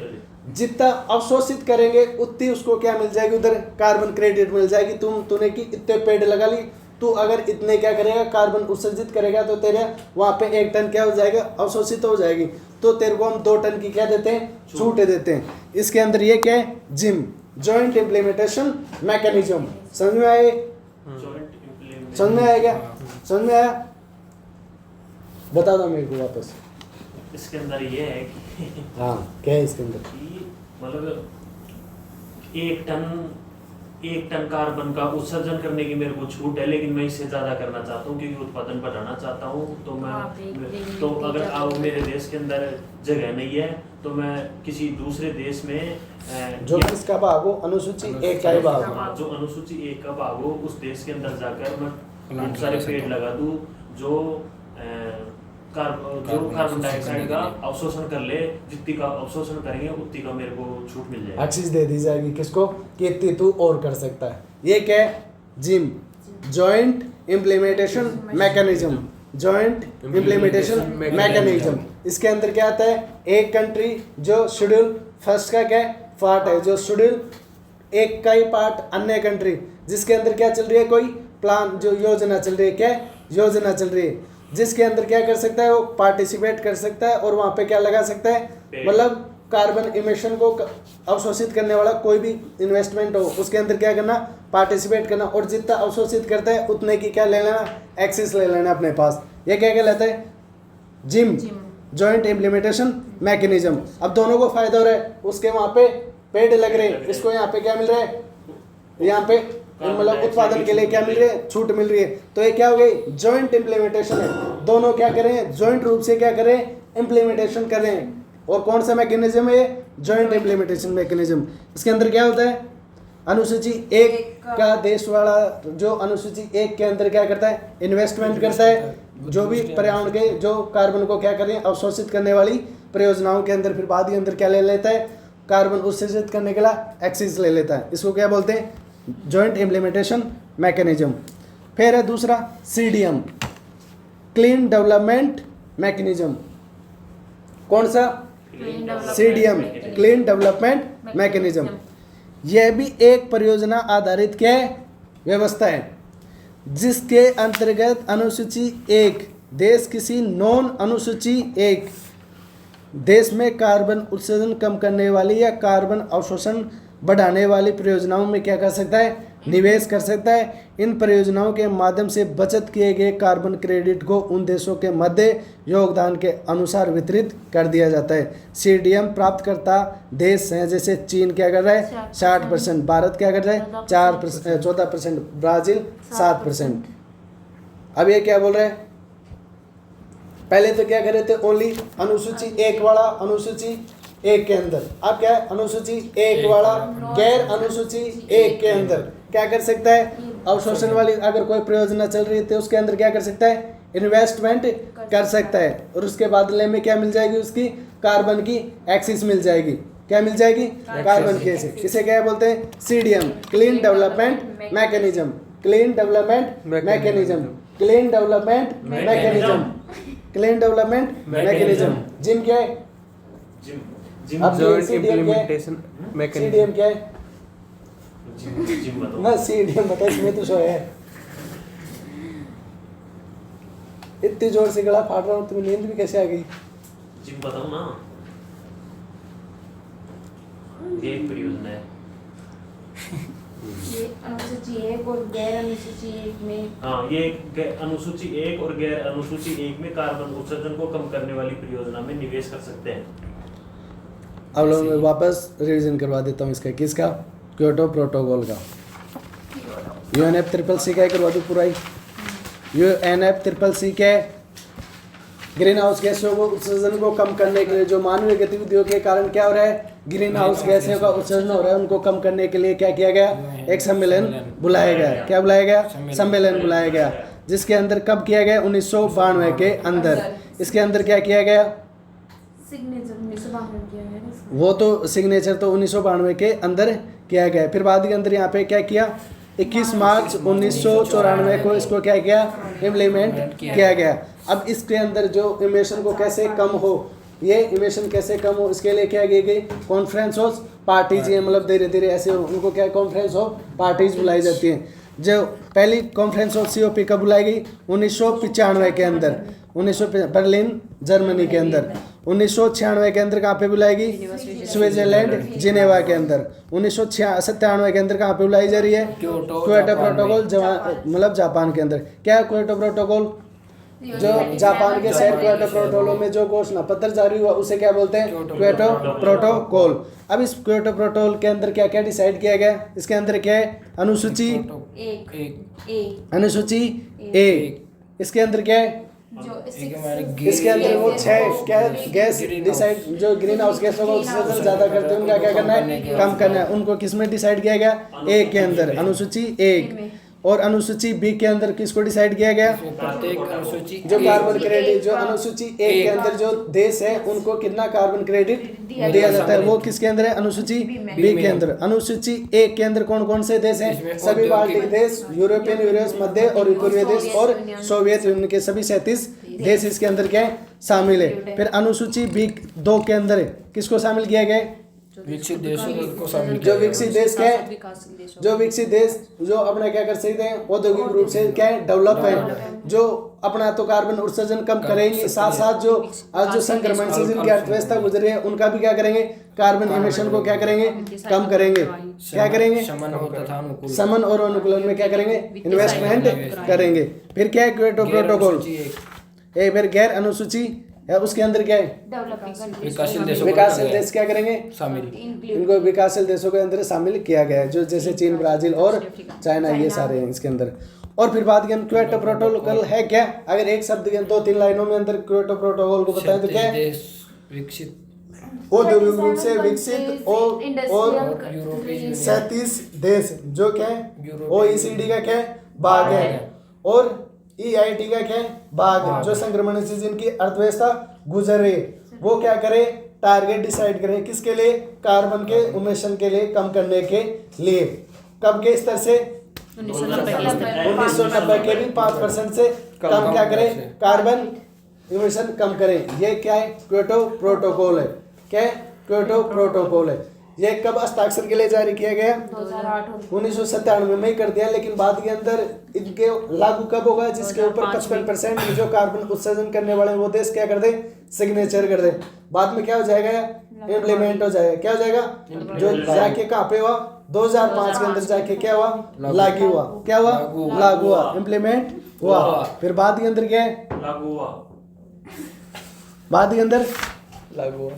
जितना अवशोषित करेंगे उतनी उसको क्या मिल जाएगी? उधर कार्बन क्रेडिट मिल जाएगी। तूने कि इतने पेड़ लगा ली, तू अगर इतने क्या करेगा? कार्बन उत्सर्जित करेगा तो तेरे वहाँ पे 1 टन क्या हो जाएगा? अवशोषित हो जाएगी। तो तेरे को हम 2 टन की क्या देते हैं? छूट देते हैं। इसके अंदर ये क्या है? Gym, joint implementation mechanism. समझ में आए? समझ में आया क्या? समझ में आया? बता दो मेरे को वापस। इसके अंदर ये है कि हाँ, क्या है इसके अंदर? कि मतलब 1 टन कार्बन का उत्सर्जन करने की मेरे को छूट है, लेकिन मैं इससे ज़्यादा करना चाहता हूँ क्योंकि उत्पादन बढ़ाना चाहता हूँ। तो मैं तो अगर आप मेरे देश के अंदर जगह नहीं है तो मैं किसी दूसरे देश में जो किसका भाग हो? अनुसूची एक का ही भाग हो। जो अनुसूची 1 का भाग हो उस देश के अंदर जाकर मैं बहुत सारे पेड़ लगा दूँ जो कार्बन डाइऑक्साइड का अवशोषण कर ले। जितनी का अवशोषण करेंगे उतनी का मेरे को छूट मिल जाएगी। एक्सिस दे दी जाएगी किसको? कि इतनी तू और कर सकता है। ये क्या है? Gym, joint implementation mechanism. Joint implementation mechanism. इसके अंदर क्या आता है? एक कंट्री जो शेड्यूल फर्स्ट का क्या है? पार्ट है। जो शेड्यूल 1 का ही पार्ट अन्य कंट्री, जिसके अंदर क्या चल रही है? कोई प्लान, जो योजना चल रही है। क्या योजना चल रही है? जिसके अंदर क्या कर सकता है? वो पार्टिसिपेट कर सकता है और वहाँ पे क्या लगा सकता है? मतलब कार्बन इमिशन को अवशोषित करने वाला कोई भी इन्वेस्टमेंट हो उसके अंदर क्या करना? पार्टिसिपेट करना। और जितना अवशोषित करता है उतने की क्या ले लेना? एक्सेस ले लेना अपने पास। ये क्या कहलाता है? Gym, joint implementation mechanism. अब दोनों को फायदा हो रहा है। उसके वहाँ पे पेड़ लग रहे हैं, इसको यहाँ पे क्या मिल रहा है? यहाँ पे मतलब उत्पादन के लिए क्या मिल रही है? छूट मिल रही है। तो ये क्या हो गई? जॉइंट इम्प्लीमेंटेशन है। दोनों क्या करें? जॉइंट रूप से क्या करें? इम्प्लीमेंटेशन कर रहे हैं। और कौन सा मैकेनिज्म है? Joint implementation mechanism. इसके अंदर क्या होता है? अनुसूची 1 का देश वाला जो अनुसूची 1 के अंदर क्या करता है? इन्वेस्टमेंट करता है। जो भी पर्यावरण के जो कार्बन को क्या करें? अवशोषित करने वाली परियोजनाओं के अंदर फिर बाद के अंदर क्या ले लेता है? कार्बन उत्सर्जित करने के लिए एक्सिस ले लेता है। इसको क्या बोलते हैं? Joint implementation mechanism. फिर है दूसरा CDM, क्लीन डेवलपमेंट मैकेनिज्म। कौन सा? CDM, clean development mechanism. यह भी एक परियोजना आधारित क्या है? व्यवस्था है जिसके अंतर्गत अनुसूची 1 देश किसी नॉन अनुसूची 1 देश में कार्बन उत्सर्जन कम करने वाली या कार्बन अवशोषण बढ़ाने वाली परियोजनाओं में क्या कर सकता है, निवेश कर सकता है। इन परियोजनाओं के माध्यम से बचत किए गए कार्बन क्रेडिट को उन देशों के मध्य योगदान के अनुसार वितरित कर दिया जाता है। CDM प्राप्त करता देश हैं, जैसे चीन क्या कर रहा है 60%, भारत क्या कर रहा है 14%, ब्राज़ील 7%। अब ये क्या बोल रहे हैं, पहले तो क्या कर रहे थे, ओनली अनुसूची 1 वाला अनुसूची 1 के अंदर, अब क्या है अनुसूची 1 वाला गैर अनुसूची 1 के अंदर क्या कर सकता है, अवशोषण वाली अगर कोई परियोजना चल रही है तो उसके अंदर क्या कर सकता है, इन्वेस्टमेंट कर सकता है। और उसके बदले में क्या मिल जाएगी, उसकी कार्बन की एक्सिस मिल जाएगी। क्या मिल जाएगी, कार्बन की एक्सिस। इसे क्या बोलते हैं, CDM, clean development mechanism, clean development mechanism, clean development mechanism, clean development mechanism. Gym क्या है, अब जॉइंट CDM क्या है, इम्प्लीमेंटेशन मैकेनिज्म। CDM क्या है जिम बताओ ना, CDM बता, इसमें तो शो है। इतनी जोर से गला फाड़ रहा हूँ, तुम्हें नींद भी कैसे आ गई। जिम बताओ ना, ये एक परियोजना है। ये अनुसूची 1 और गैर अनुसूची 1 में, हाँ, ये अनुसूची 1 और गैर अनुसूची 1 में कार्बन उत्सर्जन को कम करने वाली परियोजना में निवेश कर सकते हैं। अब लोग मैं वापस रिवीजन करवा देता हूँ इसका, किसका, क्योटो प्रोटोकॉल का। UNFCCC क्या करवा दूँ पूरा ही, UNFCCC के ग्रीन हाउस गैसों को उत्सर्जन को कम करने के लिए जो मानवीय गतिविधियों के कारण क्या हो रहा है, ग्रीन हाउस गैसों का उत्सर्जन हो रहा है, उनको कम करने के लिए क्या किया गया, एक सम्मेलन बुलाया गया। क्या बुलाया गया, सम्मेलन बुलाया गया, जिसके अंदर कब किया गया, 1992 के अंदर। इसके अंदर क्या किया गया, सिग्नेचर 1992 किया है ना इसका। वो तो सिग्नेचर तो 1992 के अंदर किया गया। फिर बाद के अंदर यहाँ पे क्या किया, 21 मार्च 1994 को इसको क्या किया, इम्प्लीमेंट किया गया। अब इसके अंदर जो इमिशन को कैसे कम हो, ये इमिशन कैसे कम हो, इसके लिए क्या की गई, कॉन्फ्रेंस ऑफ पार्टीज। ये मतलब धीरे धीरे ऐसे उनको क्या कॉन्फ्रेंस ऑफ पार्टीज बुलाई जाती हैं। जो पहली कॉन्फ्रेंस ऑफ COP कब बुलाई गई, 1995 के अंदर, 1900 बर्लिन जर्मनी के अंदर। 1996 के अंदर कहाँ पे बुलाई गई, स्विट्जरलैंड जिनेवा के अंदर। 1997 के अंदर कहाँ पे बुलाई जा रही है, क्योटो प्रोटोकॉल मतलब जापान के अंदर। क्या है क्योटो प्रोटोकॉल, जो जापान के शहर क्योटो प्रोटोकॉल में जो घोषणा पत्र जारी हुआ उसे क्या बोलते हैं, क्योटो प्रोटोकॉल। अब इस क्योटो प्रोटोकॉल के अंदर क्या क्या डिसाइड किया गया, इसके अंदर क्या है, अनुसूची 1 अनुसूची 1, इसके अंदर क्या है, इसके अंदर वो 6 क्या गैस डिसाइड, जो ग्रीन हाउस गैसों का उत्सर्जन ज्यादा करते हैं उनका क्या करना है, कम करना है। उनको किस में डिसाइड किया गया, 1 के अंदर, अनुसूची 1। और अनुसूची B के अंदर किसको डिसाइड किया गया, जो कार्बन क्रेडिट, जो अनुसूची 1 के अंदर जो देश है उनको कितना कार्बन क्रेडिट दिया जाता है, वो किसके अंदर है, अनुसूची B के अंदर। अनुसूची 1 के अंदर कौन कौन से देश हैं, सभी बाल्टिक देश, यूरोपियन यूनियन, मध्य और पूर्वी देश और सोवियत यूनियन के सभी 37 देश इसके अंदर क्या है, शामिल है। फिर अनुसूची B2 के अंदर किसको शामिल किया गया, विकसित देशों को शामिल जो विकसित देश क्या है, जो विकसित देश जो अपना क्या कर सकते हैं, औद्योगिक रूप से क्या है, डेवलप है, जो अपना तो कार्बन उत्सर्जन कम करेंगे, साथ साथ जो आज जो संक्रमण से जिनकी अर्थव्यवस्था गुजर रही है उनका भी क्या करेंगे, कार्बन इमिशन को क्या करेंगे, कम करेंगे। क्या करेंगे, समन और अनुकूलन में क्या करेंगे, इन्वेस्टमेंट करेंगे। फिर क्या है, क्योटो प्रोटोकॉल। फिर गैर अनुसूची है, उसके अंदर क्या है, विकासशील देश क्या करेंगे, शामिल, इनको विकासशील देशों के अंदर शामिल किया गया है, जो जैसे चीन, ब्राजील और चाइना, ये सारे हैं इसके अंदर। और फिर बात करें क्योटो प्रोटोकॉल है क्या, अगर एक शब्द के 2-3 लाइनों में अंदर क्योटो प्रोटोकॉल को बताएं तो क्या है, विकसित औद्योगिक रूप से विकसित और 37 देश जो क्या है, OECD का क्या है, भाग है, और EIT का क्या है, भाग, जो संक्रमण से जिनकी अर्थव्यवस्था गुजर रही है वो क्या करे, टारगेट डिसाइड करें, किसके लिए, कार्बन के इमिशन के लिए, कम करने के लिए। कब के स्तर से, 1990 के भी 5% से कम क्या करें, कार्बन इमिशन कम करें। ये क्या है, क्योटो प्रोटोकॉल है। क्या है, क्योटो प्रोटोकॉल है। ये कब हस्ताक्षर के लिए जारी किया गया, 1997 में ही कर दिया, लेकिन बाद के अंदर इनके लागू कब होगा, जिसके ऊपर 55% जो कार्बन उत्सर्जन करने वाले वो देश क्या कर दे, सिग्नेचर कर दे, बाद में क्या हो जाएगा, इम्प्लीमेंट हो जाएगा। क्या हो जाएगा, जो जाके कहाँ पे हुआ, 2005 के अंदर जाके क्या हुआ, लागू हुआ। क्या हुआ, लागू हुआ, इम्प्लीमेंट हुआ। फिर बाद के अंदर क्या है, लागू हुआ, बाद के अंदर लागू हुआ।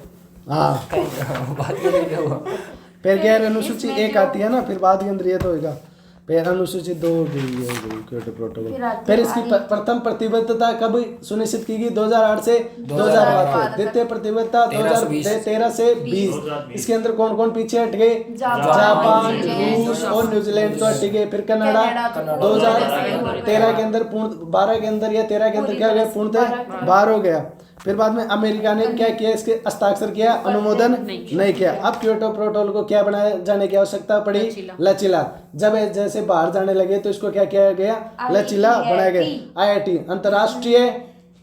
हाँ, बात करें क्या हुआ, फिर क्या है, अनुसूची 1 आती है ना, फिर बाद के अंदर ये तो होगा, फिर अनुसूची 2 क्योटो प्रोटोकॉल। फिर इसकी प्रथम प्रतिबद्धता कब सुनिश्चित की गई, 2008 से 2012। द्वितीय प्रतिबद्धता 2013 से 20। इसके अंदर कौन कौन पीछे हट गए, जापान, रूस और न्यूजीलैंड तो हट गए। फिर कनाडा 2013 के अंदर पूर्ण, 12 के अंदर या 13 के अंदर क्या हो गया, पूर्णतः बाहर हो गया। फिर बाद में अमेरिका ने क्या किया, इसके हस्ताक्षर किया, अनुमोदन नहीं किया। अब क्योटो प्रोटोकॉल को क्या बनाया जाने की आवश्यकता पड़ी, लचीला। जब जैसे बाहर जाने लगे तो इसको क्या किया गया, लचीला बनाया गया। IIT अंतर्राष्ट्रीय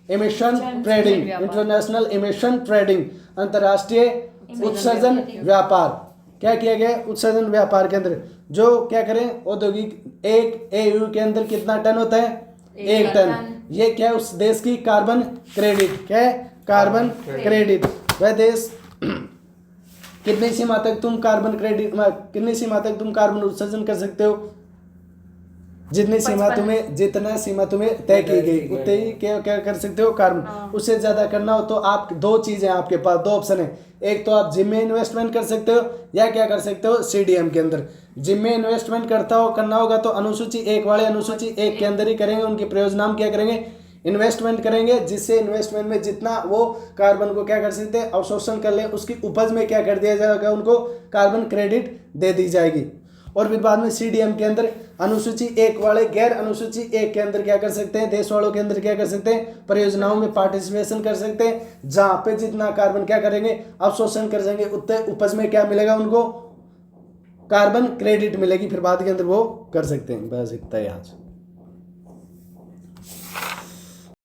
emission trading, international emission trading, अंतर्राष्ट्रीय उत्सर्जन व्यापार। क्या किया गया, उत्सर्जन व्यापार के अंदर जो क्या करें, औद्योगिक 1 AU के अंदर कितना टन होता है, 1 टन। ये क्या है, उस देश की कार्बन क्रेडिट। क्या है, कार्बन क्रेडिट। वह देश कितनी सीमा तक तुम कार्बन क्रेडिट, कितनी सीमा तक तुम कार्बन उत्सर्जन कर सकते हो, जितनी सीमा तुम्हें, जितना सीमा तुम्हें तय की गई उतने ही क्या क्या कर सकते हो, कार्बन। उससे ज्यादा करना हो तो आप 2 चीजें आपके पास, 2 ऑप्शन है। एक तो आप जिम में इन्वेस्टमेंट कर सकते हो, या क्या कर सकते हो, CDM के अंदर। जिम में इन्वेस्टमेंट करना होगा तो अनुसूची 1 वाले अनुसूची 1 के अंदर ही करेंगे। उनके प्रयोजन क्या करेंगे, इन्वेस्टमेंट करेंगे, जिससे इन्वेस्टमेंट में जितना वो कार्बन को क्या कर सकते हैं, अवशोषण कर ले, उसकी उपज में क्या कर दिया जाएगा, उनको कार्बन क्रेडिट दे दी जाएगी। और फिर बाद में CDM के अंदर अनुसूची 1 वाले गैर अनुसूची 1 के अंदर क्या कर सकते हैं, देश वालों के अंदर क्या कर सकते हैं, परियोजनाओं में पार्टिसिपेशन कर सकते हैं, जहाँ पे जितना कार्बन क्या करेंगे, अवशोषण कर देंगे, उतने उपज में क्या मिलेगा, उनको कार्बन क्रेडिट मिलेगी। फिर बाद के अंदर वो कर सकते हैं। बस इतना ही आज।